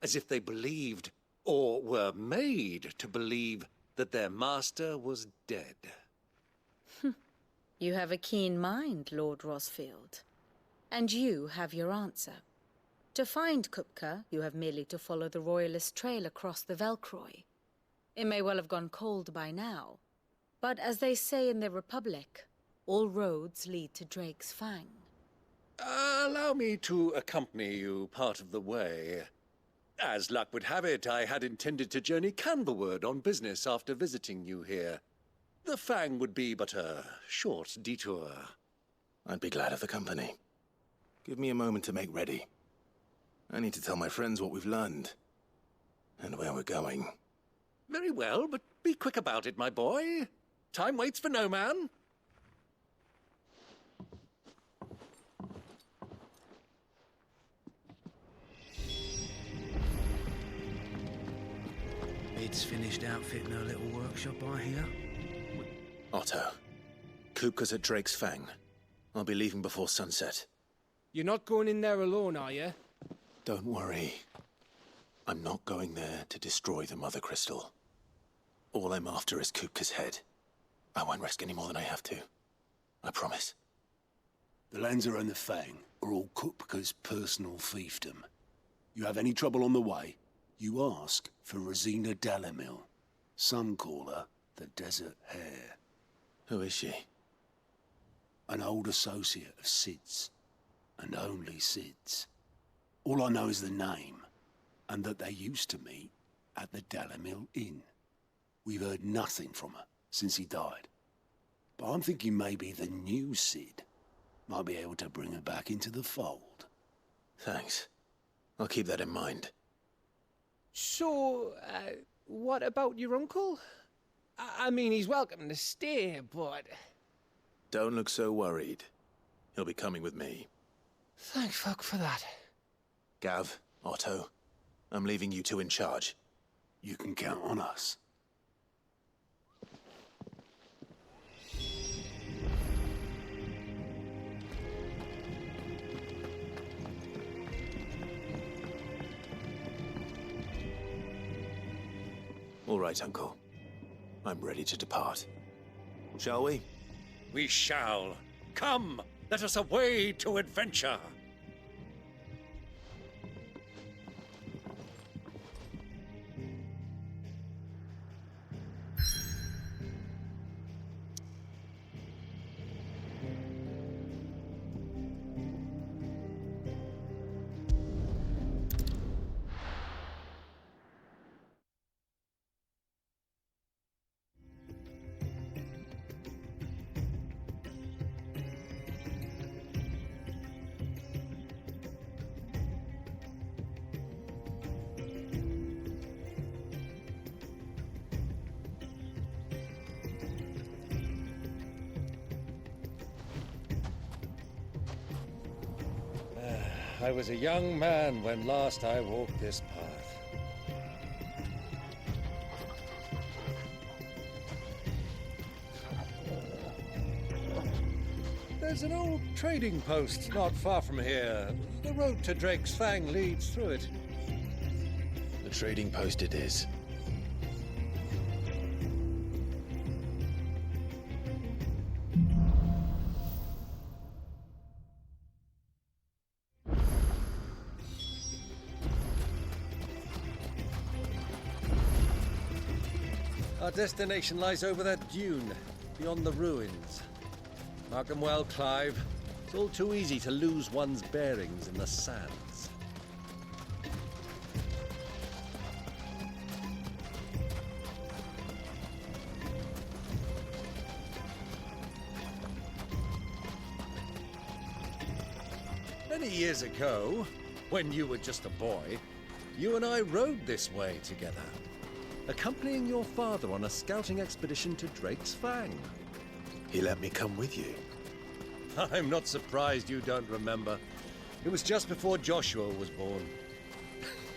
as if they believed, or were made to believe, that their master was dead. You have a keen mind, Lord Rosfield. And you have your answer. To find Kupka, you have merely to follow the Royalist trail across the Velcroy. It may well have gone cold by now, but as they say in the Republic, all roads lead to Drake's Fang. Allow me to accompany you part of the way. As luck would have it, I had intended to journey Canverward on business after visiting you here. The Fang would be but a short detour. I'd be glad of the company. Give me a moment to make ready. I need to tell my friends what we've learned, and where we're going. Very well, but be quick about it, my boy. Time waits for no man. Bid's finished outfitting her little workshop, I hear. Otto, Kupka's at Drake's Fang. I'll be leaving before sunset. You're not going in there alone, are you? Don't worry. I'm not going there to destroy the Mother Crystal. All I'm after is Kupka's head. I won't risk any more than I have to. I promise. The Lancer and the Fang are all Kupka's personal fiefdom. You have any trouble on the way, you ask for Rosina DALIMIL. Some call her the Desert Hare. Who is she? An old associate of Sid's, and only Sid's. All I know is the name, and that they used to meet at the DALIMIL Inn. We've heard nothing from her since he died. But I'm thinking maybe the new Sid might be able to bring her back into the fold. Thanks. I'll keep that in mind. So, what about your uncle? I mean, he's welcome to stay, but... Don't look so worried. He'll be coming with me. Thank fuck for that. Gav, Otto, I'm leaving you two in charge. You can count on us. All right, Uncle. I'm ready to depart. Shall we? We shall. Come, let us away to adventure. I was a young man when last I walked this path. There's an old trading post not far from here. The road to Drake's Fang leads through it. The trading post it is. Our destination lies over that dune, beyond the ruins. Mark them well, Clive. It's all too easy to lose one's bearings in the sands. Many years ago, when you were just a boy, you and I rode this way together, accompanying your father on a scouting expedition to Drake's Fang. He let me come with you. I'm not surprised you don't remember. It was just before Joshua was born.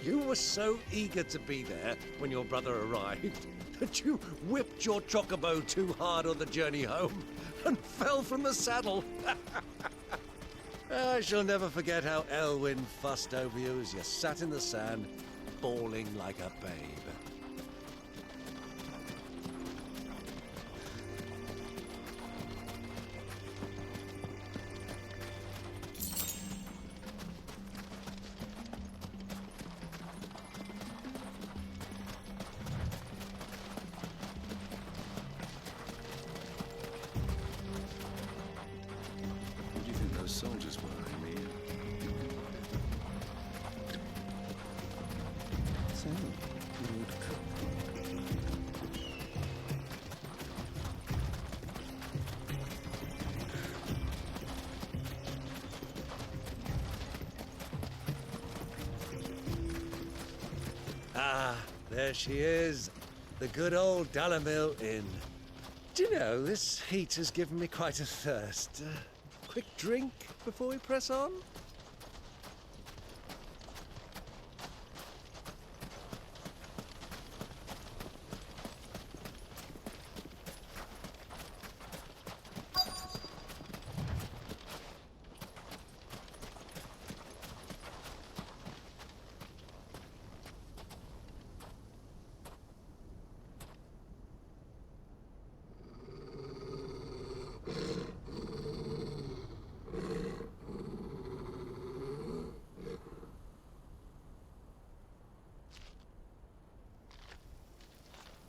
You were so eager to be there when your brother arrived that you whipped your chocobo too hard on the journey home and fell from the saddle. I shall never forget how Elwyn fussed over you as you sat in the sand, bawling like a babe. Who do you think those soldiers were, I mean? So, Lord Cook. Ah, there she is. The good old DALIMIL Inn. Do you know, this heat has given me quite a thirst. Quick drink before we press on?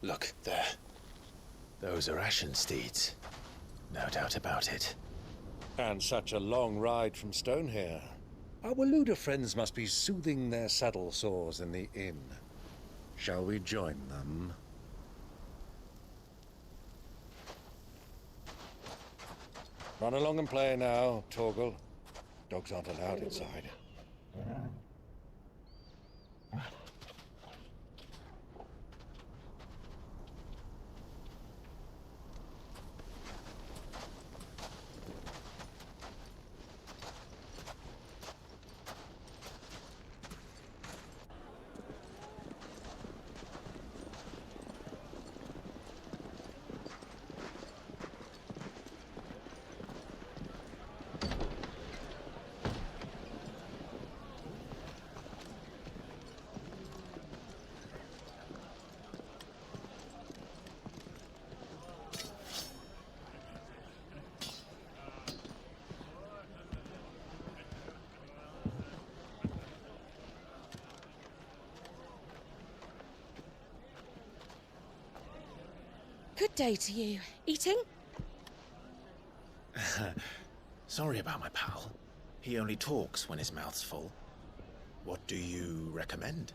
Look, there. Those are Ashen steeds. No doubt about it. And such a long ride from Stonehair. Our Waluda friends must be soothing their saddle sores in the inn. Shall we join them? Run along and play now, Torgal. Dogs aren't allowed inside. Good day to you. Eating? Sorry about my pal. He only talks when his mouth's full. What do you recommend?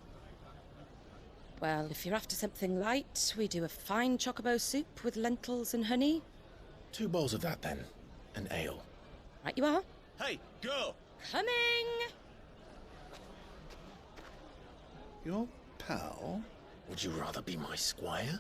Well, if you're after something light, we do a fine chocobo soup with lentils and honey. 2 bowls of that, then. An ale. Right you are. Hey, girl! Coming! Your pal? Would you rather be my squire?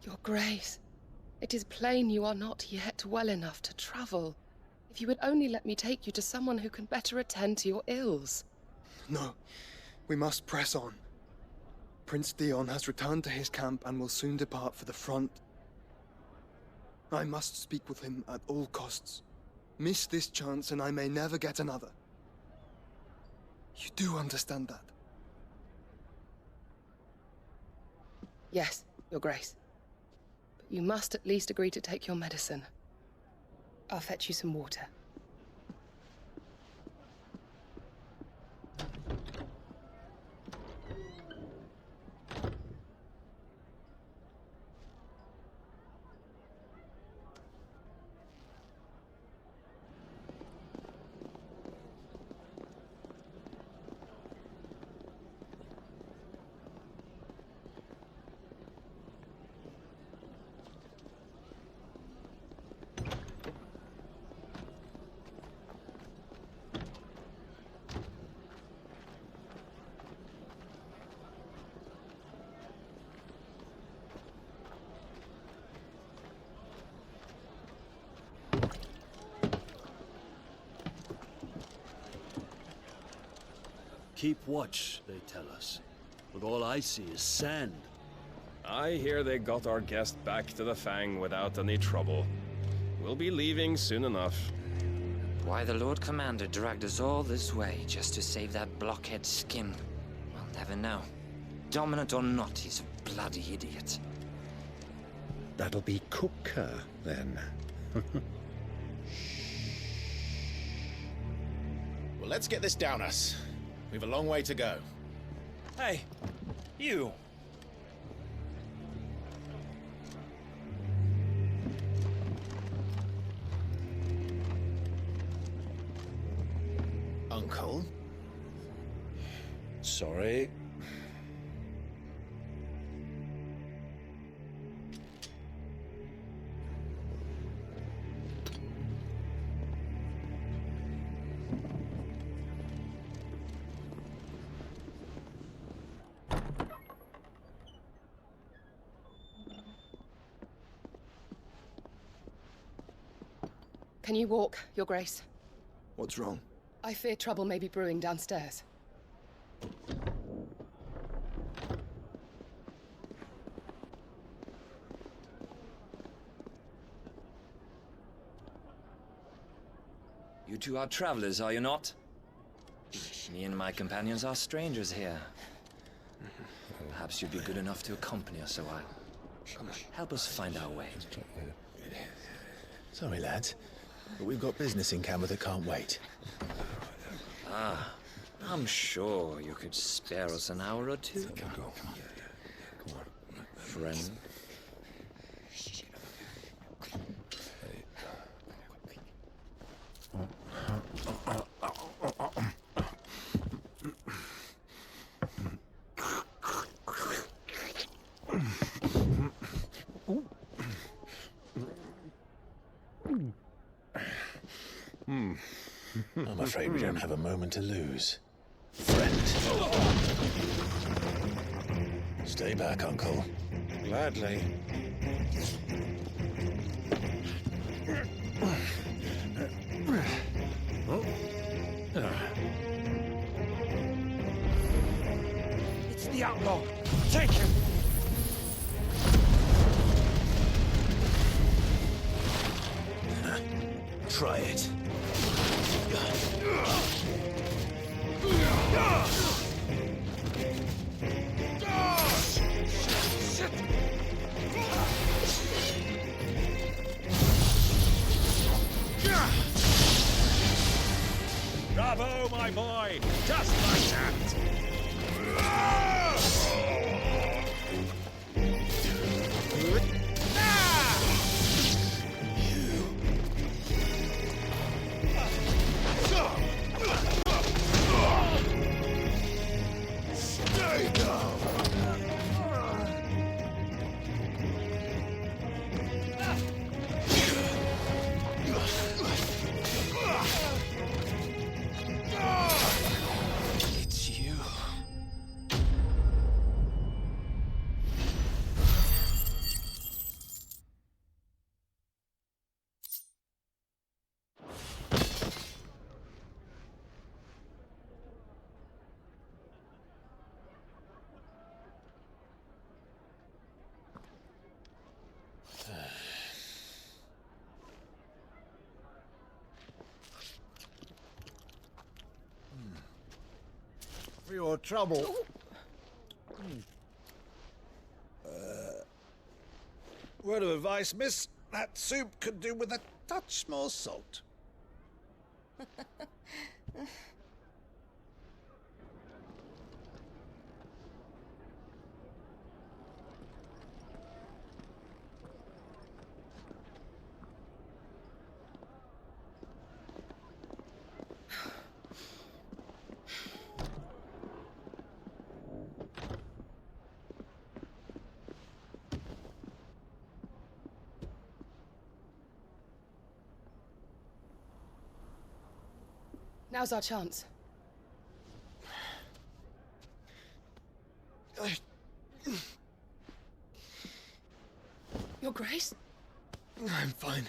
Your Grace, it is plain you are not yet well enough to travel. If you would only let me take you to someone who can better attend to your ills. No, we must press on. Prince Dion has returned to his camp and will soon depart for the front. I must speak with him at all costs. Miss this chance and I may never get another. You do understand that? Yes, Your Grace. But you must at least agree to take your medicine. I'll fetch you some water. Keep watch, they tell us. But all I see is sand. I hear they got our guest back to the Fang without any trouble. We'll be leaving soon enough. Why the Lord Commander dragged us all this way just to save that blockhead Skim, we'll never know. Dominant or not, he's a bloody idiot. That'll be Cooker, then. Well, let's get this down us. We've a long way to go. Hey, you! Uncle? Sorry. Can you walk, Your Grace? What's wrong? I fear trouble may be brewing downstairs. You two are travelers, are you not? Me and my companions are strangers here. Perhaps you'd be good enough to accompany us a while. Help us find our way. Sorry, lads, but we've got business in camera that can't wait. Ah, I'm sure you could spare us an hour or two. Come on. Friend. I'm afraid we don't have a moment to lose. Friend. Stay Stay back, Uncle. Gladly. It's the outlaw. Take him. Try it. Bravo, my boy! Just like that! Stay down! It's you. For your trouble. Word of advice, miss. That soup could do with a touch more salt. Now's our chance. Your Grace? I'm fine.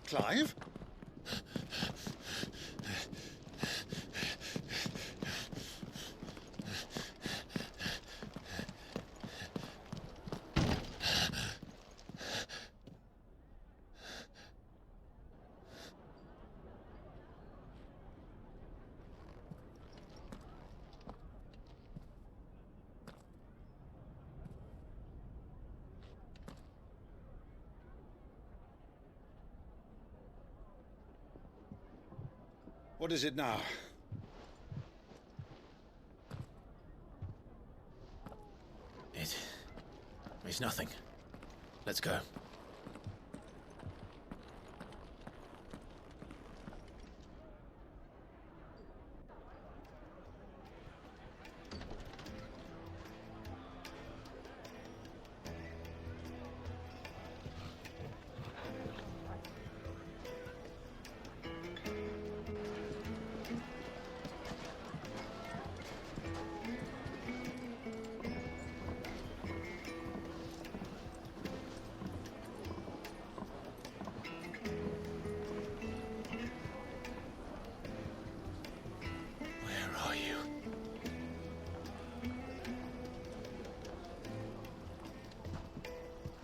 Clive? What is it now? It's nothing. Let's go.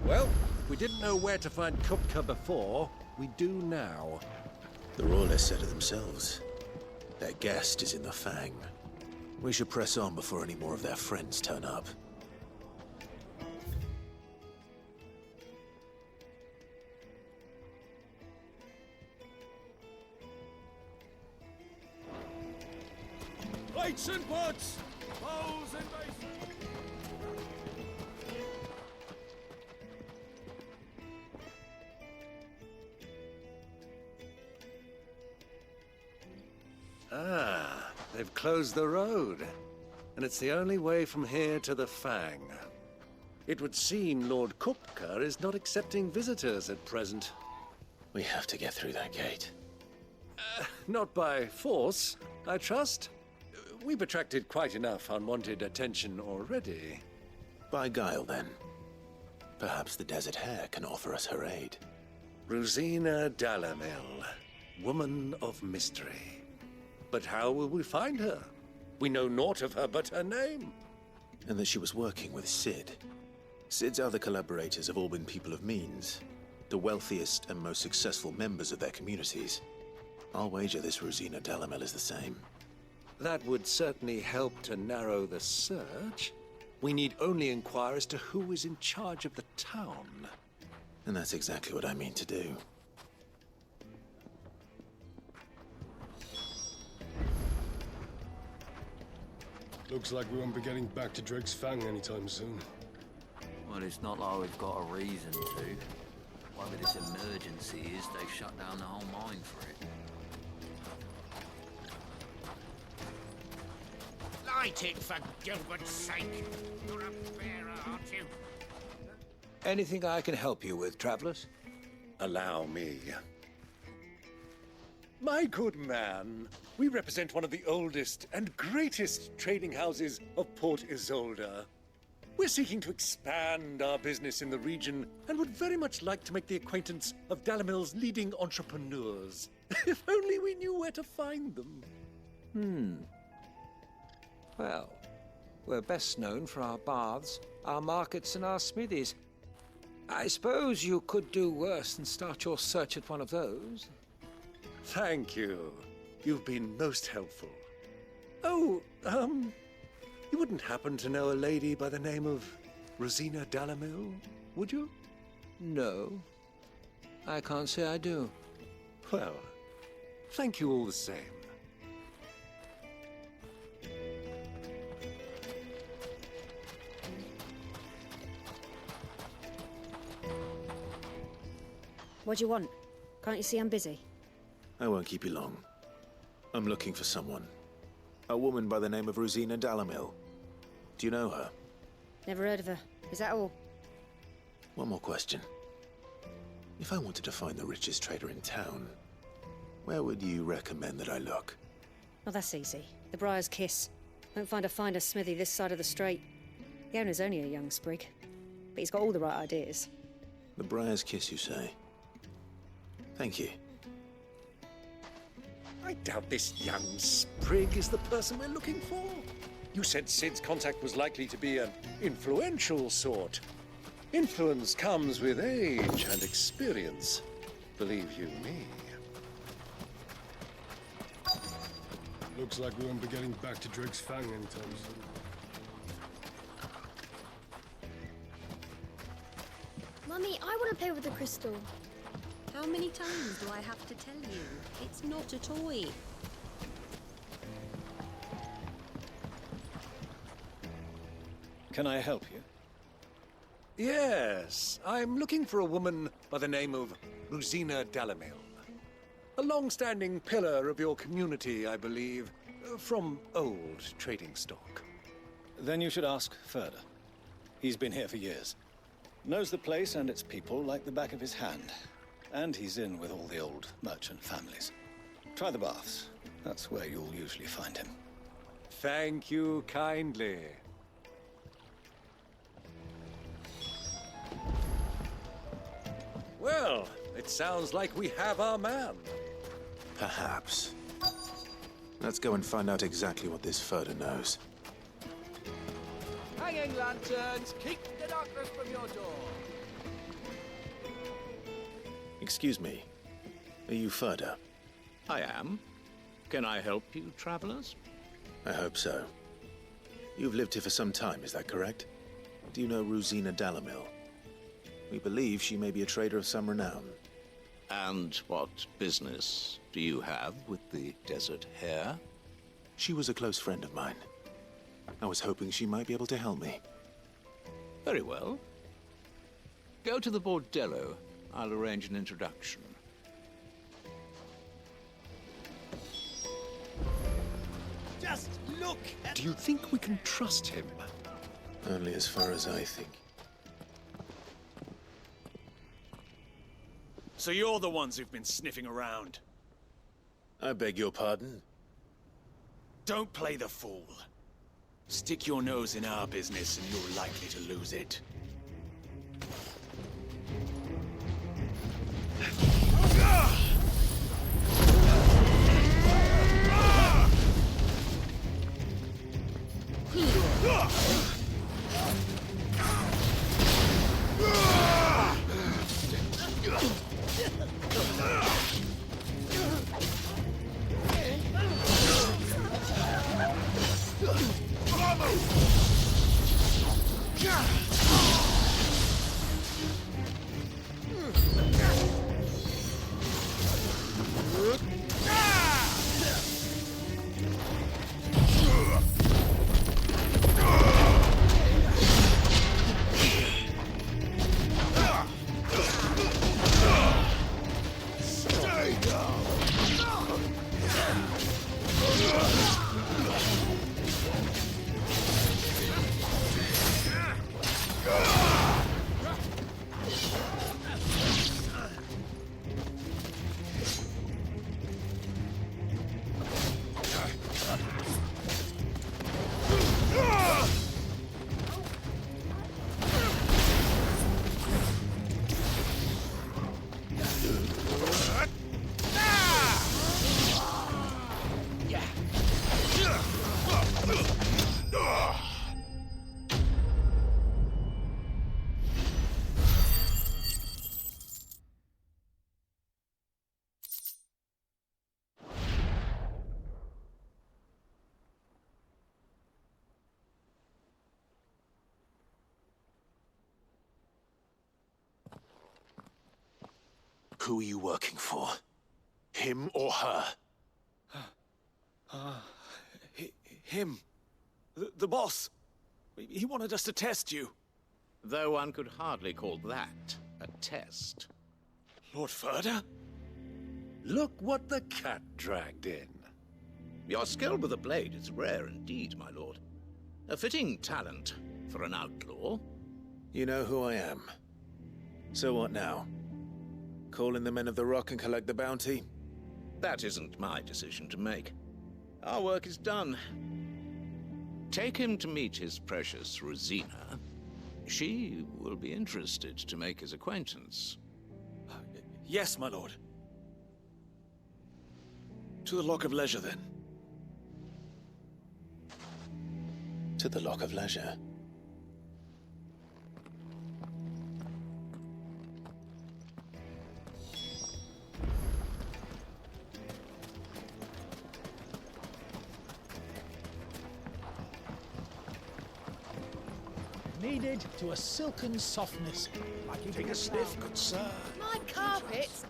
Well, we didn't know where to find Kupka before. We do now. The Royalists said it themselves. Their guest is in the Fang. We should press on before any more of their friends turn up. Weights and butts! Bows and bases! Ah, they've closed the road. And it's the only way from here to the Fang. It would seem Lord Kupka is not accepting visitors at present. We have to get through that gate. Not by force, I trust. We've attracted quite enough unwanted attention already. By guile, then. Perhaps the Desert Hare can offer us her aid. Rosina DALIMIL, woman of mystery. But how will we find her? We know naught of her but her name. And that she was working with Cid. Cid's other collaborators have all been people of means, the wealthiest and most successful members of their communities. I'll wager this Rosina DALIMIL is the same. That would certainly help to narrow the search. We need only inquire as to who is in charge of the town. And that's exactly what I mean to do. Looks like we won't be getting back to Drake's Fang anytime soon. Well, it's not like we've got a reason to. Whatever this emergency is, they've shut down the whole mine for it. Light it, for Gilbert's sake! You're a bearer, aren't you? Anything I can help you with, travelers? Allow me. My good man, we represent one of the oldest and greatest trading houses of Port Isolde. We're seeking to expand our business in the region and would very much like to make the acquaintance of DALIMIL's leading entrepreneurs. If only we knew where to find them. Well, we're best known for our baths, our markets, and our smithies. I suppose you could do worse than start your search at one of those. Thank you. You've been most helpful. Oh, you wouldn't happen to know a lady by the name of Rosina DALIMIL, would you? No. I can't say I do. Well, thank you all the same. What do you want? Can't you see I'm busy? I won't keep you long. I'm looking for someone. A woman by the name of Rosina DALIMIL. Do you know her? Never heard of her. Is that all? One more question. If I wanted to find the richest trader in town, where would you recommend that I look? Oh, that's easy. The Briar's Kiss. Won't find a finer smithy this side of the strait. The owner's only a young sprig, but he's got all the right ideas. The Briar's Kiss, you say? Thank you. I doubt this young sprig is the person we're looking for. You said Cid's contact was likely to be an influential sort. Influence comes with age and experience, believe you me. Looks like we won't be getting back to Drake's Fang anytime soon. Mummy, I want to play with the crystal. How many times do I have to tell you? It's not a toy. Can I help you? Yes, I'm looking for a woman by the name of Rosina DALIMIL. A long-standing pillar of your community, I believe, from old trading stock. Then you should ask further. He's been here for years. Knows the place and its people like the back of his hand. And he's in with all the old merchant families. Try the baths. That's where you'll usually find him. Thank you kindly. Well, it sounds like we have our man. Perhaps. Let's go and find out exactly what this Furder knows. Hanging lanterns, keep the darkness from your door. Excuse me. Are you Furder? I am. Can I help you, travelers? I hope so. You've lived here for some time, is that correct? Do you know Rosina DALIMIL? We believe she may be a trader of some renown. And what business do you have with the Desert Hare? She was a close friend of mine. I was hoping she might be able to help me. Very well. Go to the bordello. I'll arrange an introduction. Just look at... Do you think we can trust him? Only as far as I think. So you're the ones who've been sniffing around. I beg your pardon? Don't play the fool. Stick your nose in our business and you're likely to lose it. Who are you working for? Him or her? Him. The boss. He wanted us to test you. Though one could hardly call that a test. Lord Ferda? Look what the cat dragged in. Your skill with a blade is rare indeed, my lord. A fitting talent for an outlaw. You know who I am. So what now? Call in the Men of the Rock and collect the bounty? That isn't my decision to make. Our work is done. Take him to meet his precious Rosina. She will be interested to make his acquaintance. Yes, my lord. To the Lock of Leisure, then. To the Lock of Leisure. Kneaded to a silken softness. Like you take a sniff, good sir. My carpets!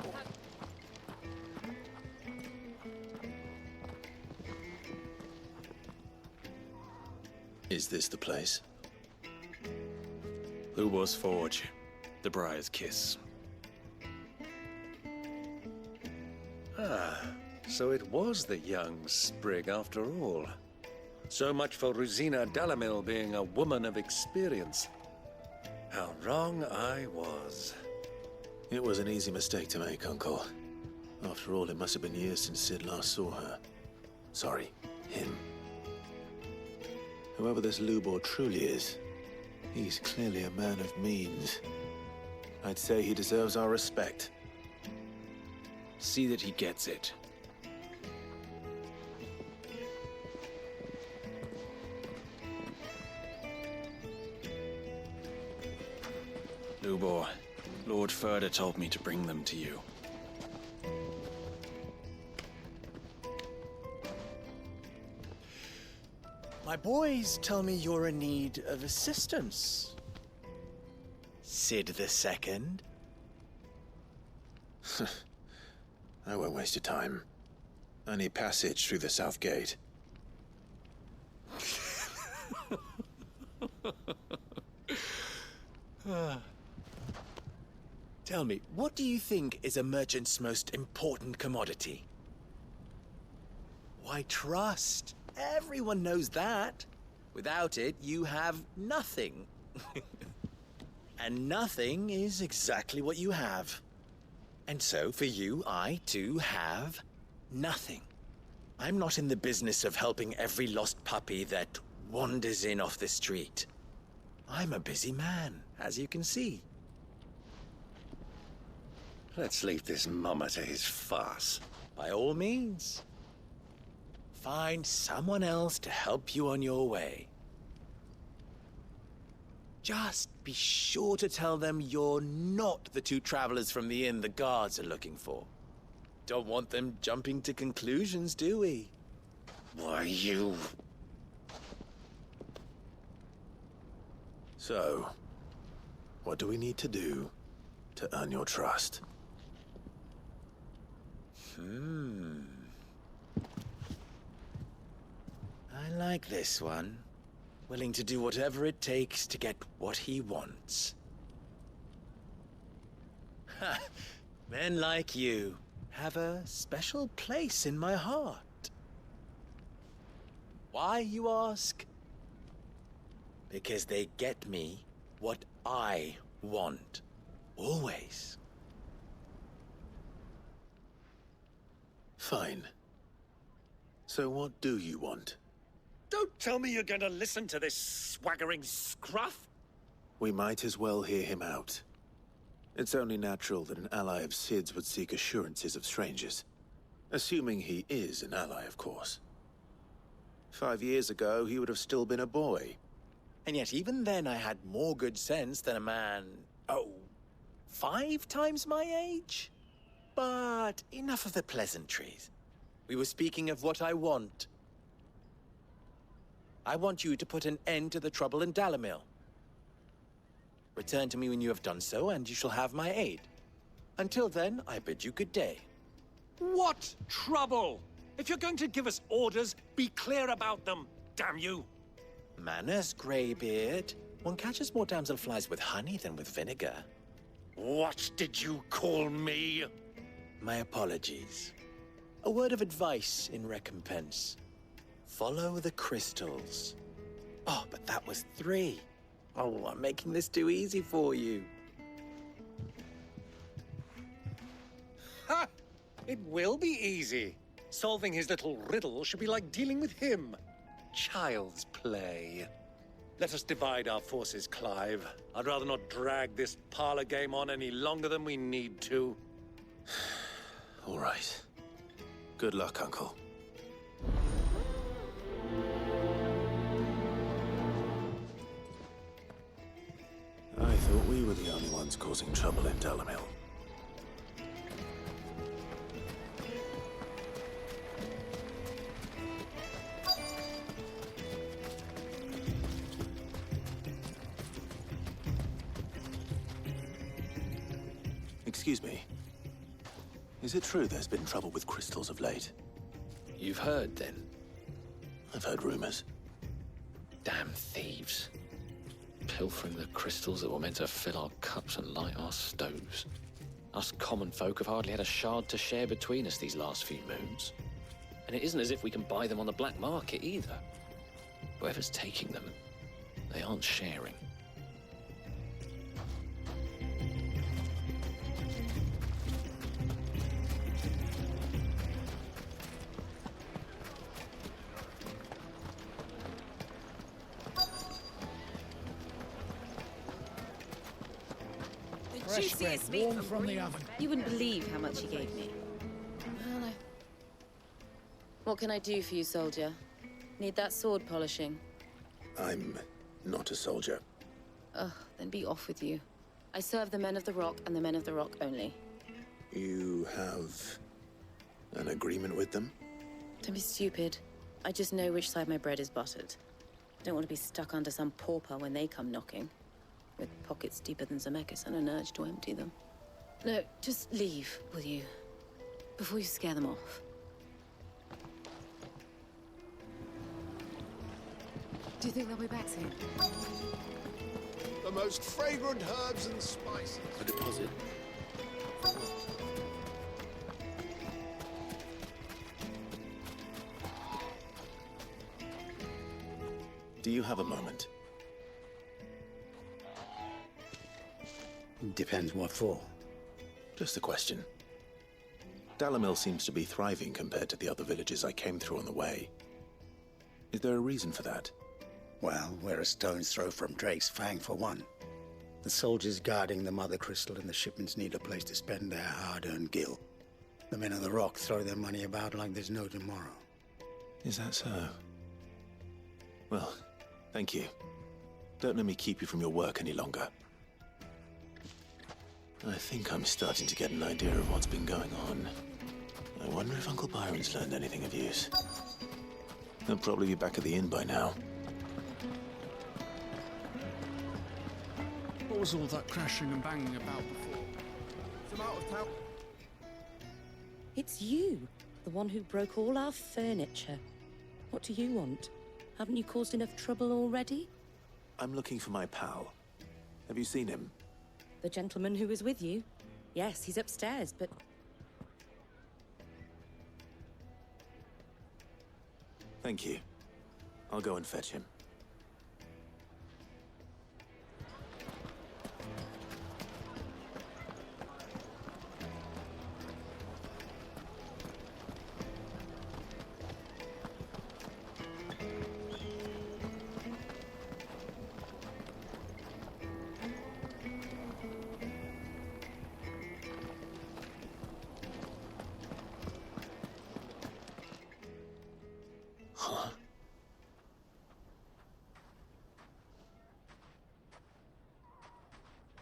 Is this the place? Lubor's Forge. The Briar's Kiss. Ah, so it was the young sprig after all. So much for Rosina DALIMIL being a woman of experience. How wrong I was. It was an easy mistake to make, Uncle. After all, it must have been years since Sid last saw her. Sorry, him. Whoever this Lubor truly is, he's clearly a man of means. I'd say he deserves our respect. See that he gets it. Lubor, Lord Ferda told me to bring them to you. My boys tell me you're in need of assistance. Sid the Second? I won't waste your time. I need passage through the south gate. Tell me, what do you think is a merchant's most important commodity? Why, trust. Everyone knows that. Without it, you have nothing. And nothing is exactly what you have. And so, for you, I, too, have nothing. I'm not in the business of helping every lost puppy that wanders in off the street. I'm a busy man, as you can see. Let's leave this mummer to his farce. By all means. Find someone else to help you on your way. Just be sure to tell them you're not the two travelers from the inn the guards are looking for. Don't want them jumping to conclusions, do we? Why, you... So, what do we need to do to earn your trust? I like this one. Willing to do whatever it takes to get what he wants. Ha! Men like you have a special place in my heart. Why, you ask? Because they get me what I want. Always. Fine. So what do you want? Don't tell me you're going to listen to this swaggering scruff! We might as well hear him out. It's only natural that an ally of Sid's would seek assurances of strangers. Assuming he is an ally, of course. 5 years ago, he would have still been a boy. And yet even then I had more good sense than a man, 5 times my age? But enough of the pleasantries. We were speaking of what I want. I want you to put an end to the trouble in DALIMIL. Return to me when you have done so, and you shall have my aid. Until then, I bid you good day. What trouble? If you're going to give us orders, be clear about them, damn you! Manners, Greybeard. One catches more damselflies with honey than with vinegar. What did you call me? My apologies. A word of advice in recompense. Follow the crystals. Oh, but that was 3. Oh, I'm making this too easy for you. Ha! It will be easy. Solving his little riddle should be like dealing with him. Child's play. Let us divide our forces, Clive. I'd rather not drag this parlor game on any longer than we need to. All right. Good luck, Uncle. I thought we were the only ones causing trouble in DALIMIL. Excuse me. Is it true there's been trouble with crystals of late? You've heard, then? I've heard rumors. Damn thieves. Pilfering the crystals that were meant to fill our cups and light our stoves. Us common folk have hardly had a shard to share between us these last few moons. And it isn't as if we can buy them on the black market either. Whoever's taking them, they aren't sharing. Juiciest meat from the oven. You wouldn't believe how much he gave me. What can I do for you, soldier? Need that sword polishing? I'm not a soldier. Ugh, then be off with you. I serve the men of the Rock and the men of the Rock only. You have an agreement with them? Don't be stupid. I just know which side my bread is buttered. I don't want to be stuck under some pauper when they come knocking. With pockets deeper than Zemeckis and an urge to empty them. No, just leave, will you? Before you scare them off. Do you think they'll be back soon? The most fragrant herbs and spices. A deposit? Do you have a moment? Depends what for. Just a question. DALIMIL seems to be thriving compared to the other villages I came through on the way. Is there a reason for that? Well, we're a stone's throw from Drake's Fang, for one. The soldiers guarding the Mother Crystal and the shipments need a place to spend their hard-earned gil. The men of the Rock throw their money about like there's no tomorrow. Is that so? Well, thank you. Don't let me keep you from your work any longer. I think I'm starting to get an idea of what's been going on. I wonder if Uncle Byron's learned anything of use. He'll probably be back at the inn by now. What was all that crashing and banging about before? Some out of town. It's you, the one who broke all our furniture. What do you want? Haven't you caused enough trouble already? I'm looking for my pal. Have you seen him? The gentleman who was with you? Yes, he's upstairs, but... Thank you. I'll go and fetch him.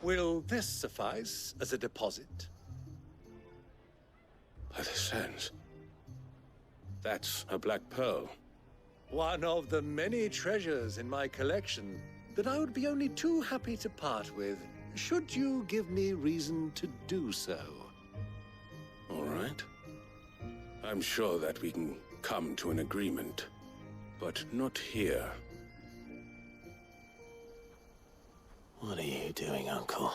Will this suffice as a deposit? By the sands. That's a black pearl. One of the many treasures in my collection that I would be only too happy to part with, should you give me reason to do so. All right. I'm sure that we can come to an agreement, but not here. What are you doing, Uncle?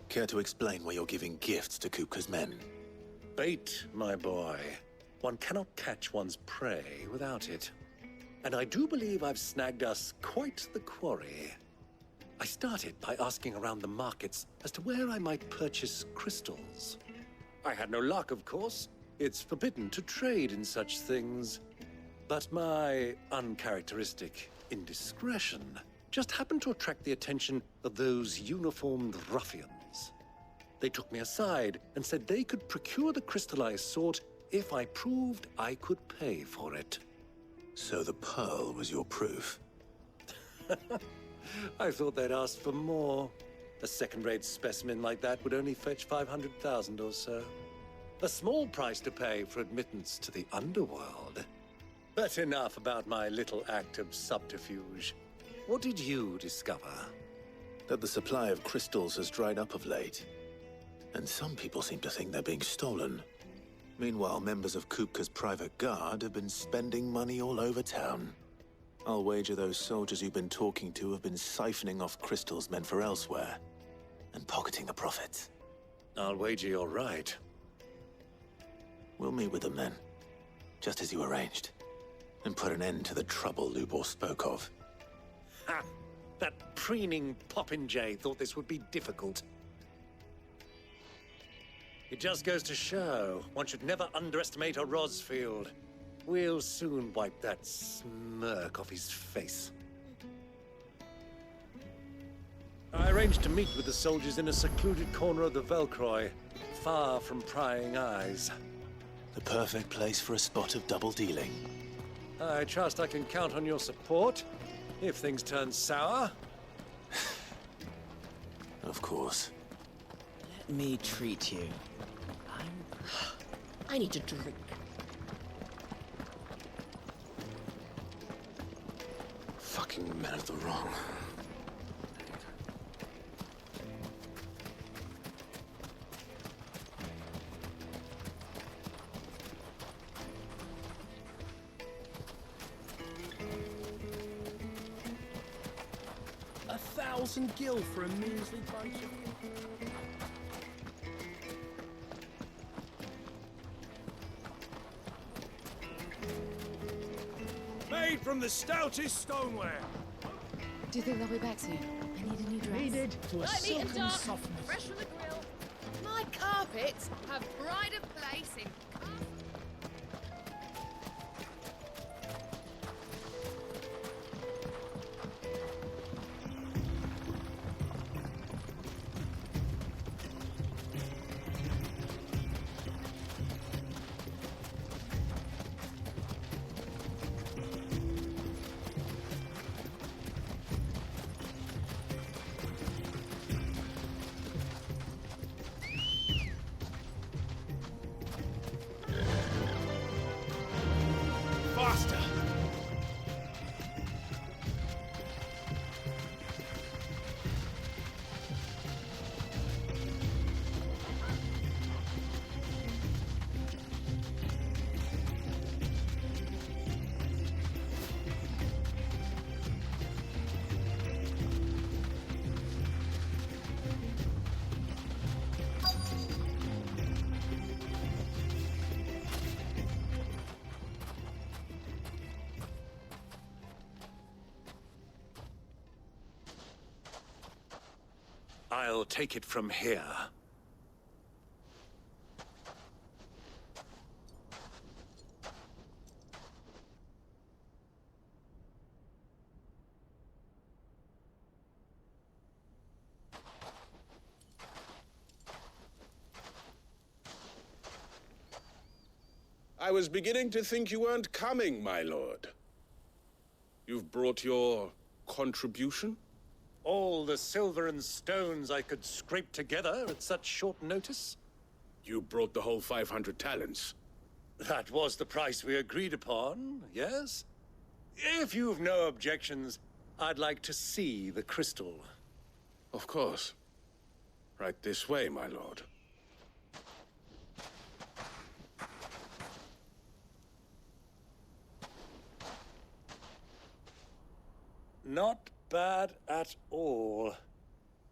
Care to explain why you're giving gifts to Kupka's men? Bait, my boy. One cannot catch one's prey without it. And I do believe I've snagged us quite the quarry. I started by asking around the markets as to where I might purchase crystals. I had no luck, of course. It's forbidden to trade in such things. But my uncharacteristic indiscretion just happened to attract the attention of those uniformed ruffians. They took me aside and said they could procure the crystal I sought if I proved I could pay for it. So the pearl was your proof? I thought they'd asked for more. A second-rate specimen like that would only fetch 500,000 or so. A small price to pay for admittance to the underworld. But enough about my little act of subterfuge. What did you discover? That the supply of crystals has dried up of late. And some people seem to think they're being stolen. Meanwhile, members of Kupka's private guard have been spending money all over town. I'll wager those soldiers you've been talking to have been siphoning off crystals meant for elsewhere, and pocketing the profits. I'll wager you're right. We'll meet with them then, just as you arranged, and put an end to the trouble Lubor spoke of. Ha! That preening popinjay thought this would be difficult. It just goes to show, one should never underestimate a Rosfield. We'll soon wipe that smirk off his face. I arranged to meet with the soldiers in a secluded corner of the Velcroy, far from prying eyes. The perfect place for a spot of double dealing. I trust I can count on your support, if things turn sour. Of course. Let me treat you. I need a drink. Fucking men of the wrong. $1,000 gil for a measly bunch of... Made from the stoutest stoneware. Do you think they'll be back soon? I need a new dress. Needed to a Light, neat and silken dark, softness. fresh from the grill. My carpets have pride of place in... Faster! I'll take it from here. I was beginning to think you weren't coming, my lord. You've brought your contribution? All the silver and stones I could scrape together at such short notice? You brought the whole 500 talents. That was the price we agreed upon, yes? If you've no objections, I'd like to see the crystal. Of course. Right this way, my lord. Not bad at all.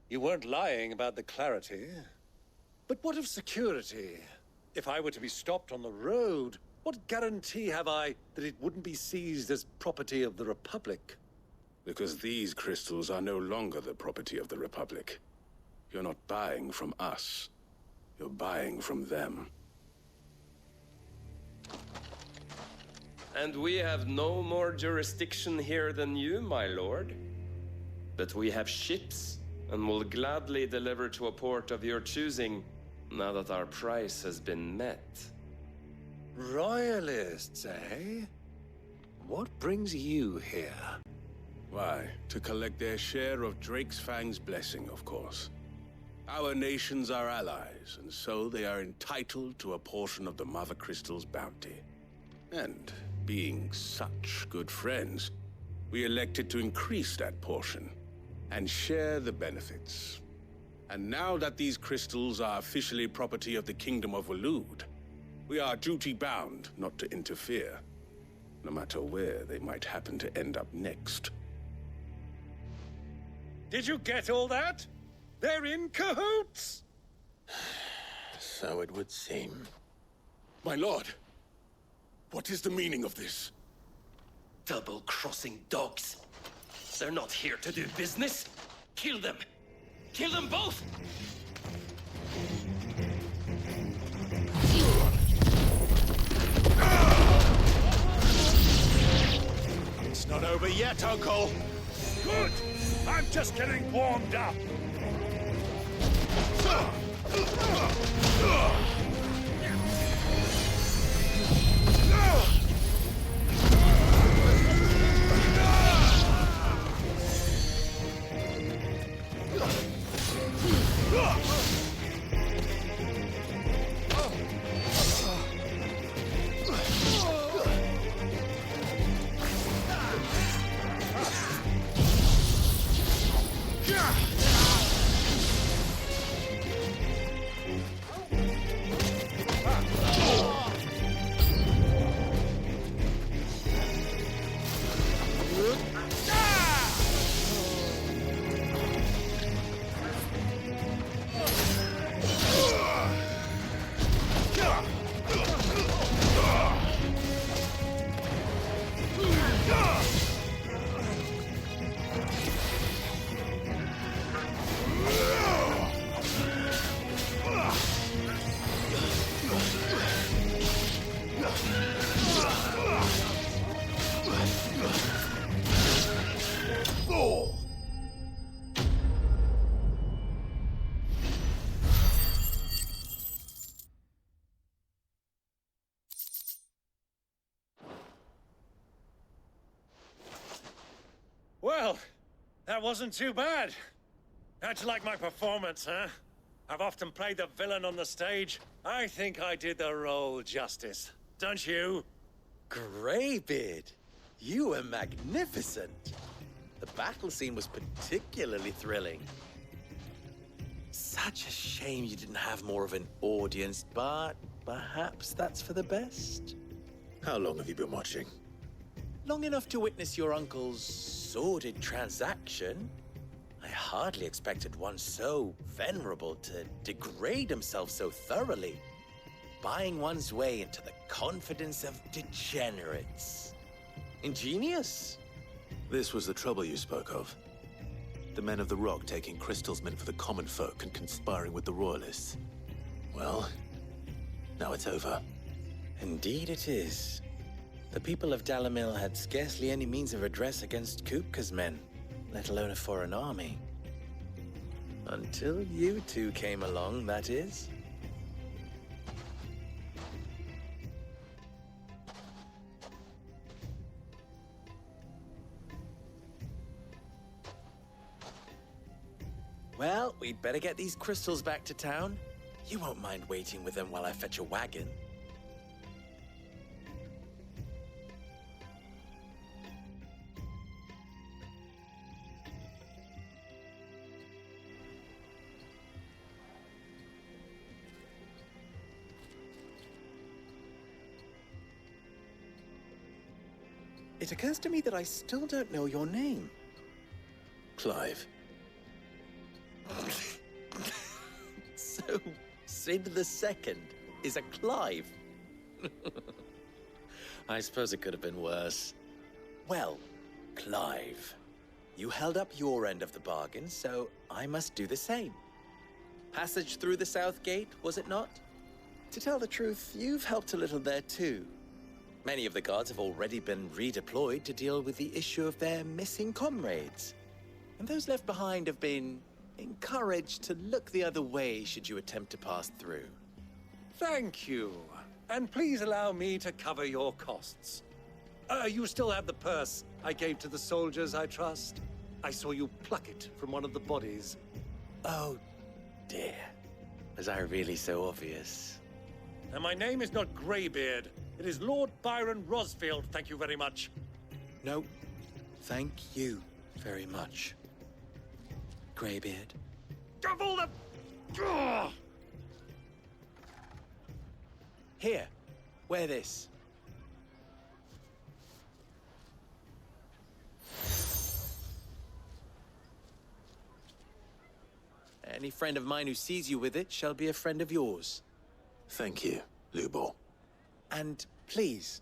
You weren't lying about the clarity. But what of security? If I were to be stopped on the road, what guarantee have I that it wouldn't be seized as property of the Republic? Because these crystals are no longer the property of the Republic. You're not buying from us. You're buying from them. And we have no more jurisdiction here than you, my lord. But we have ships, and will gladly deliver to a port of your choosing, now that our price has been met. Royalists, eh? What brings you here? Why, to collect their share of Drake's Fang's blessing, of course. Our nations are allies, and so they are entitled to a portion of the Mother Crystal's bounty. And being such good friends, we elected to increase that portion and share the benefits. And now that these crystals are officially property of the Kingdom of Waloed, we are duty-bound not to interfere, no matter where they might happen to end up next. Did you get all that? They're in cahoots! So it would seem. My lord, what is the meaning of this? Double-crossing dogs. They're not here to do business. Kill them. Kill them both! It's not over yet, Uncle. Good! I'm just getting warmed up. Well, that wasn't too bad. How'd you like my performance, huh? I've often played the villain on the stage. I think I did the role justice. Don't you? Greybeard, you were magnificent. The battle scene was particularly thrilling. Such a shame you didn't have more of an audience, but perhaps that's for the best. How long have you been watching? Long enough to witness your uncle's sordid transaction. I hardly expected one so venerable to degrade himself so thoroughly, buying one's way into the confidence of degenerates. Ingenious. This was the trouble you spoke of. The men of the Rock taking crystals meant for the common folk and conspiring with the Royalists. Well, now it's over. Indeed it is. The people of DALIMIL had scarcely any means of redress against Kupka's men, let alone a foreign army. Until you two came along, that is. Well, we'd better get these crystals back to town. You won't mind waiting with them while I fetch a wagon. It occurs to me that I still don't know your name. Clive. So, Sid the Second is a Clive. I suppose it could have been worse. Well, Clive, you held up your end of the bargain, so I must do the same. Passage through the South Gate, was it not? To tell the truth, you've helped a little there too. Many of the guards have already been redeployed to deal with the issue of their missing comrades. And those left behind have been encouraged to look the other way should you attempt to pass through. Thank you. And please allow me to cover your costs. You still have the purse I gave to the soldiers, I trust? I saw you pluck it from one of the bodies. Oh, dear. Was I really so obvious? And my name is not Greybeard. It is Lord Byron Rosfield, thank you very much. No, thank you very much, Greybeard. Of all the... Ugh! Here, wear this. Any friend of mine who sees you with it shall be a friend of yours. Thank you, Lubor. And please,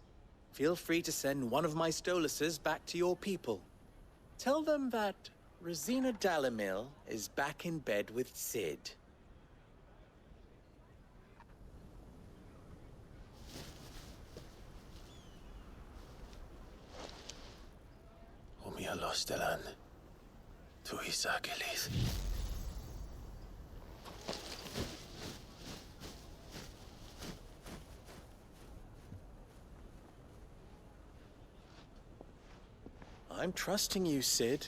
feel free to send one of my Stoluses back to your people. Tell them that Rosina DALIMIL is back in bed with Sid. Omia lostelan. Tuisa Kelith. I'm trusting you, Sid.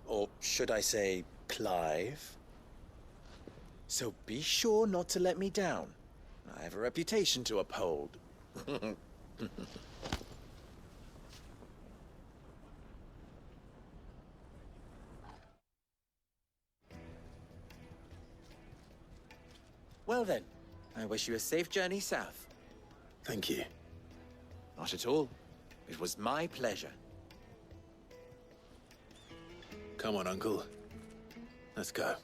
Or should I say, Clive? So be sure not to let me down. I have a reputation to uphold. Well then, I wish you a safe journey south. Thank you. Not at all. It was my pleasure. Come on, Uncle. Let's go.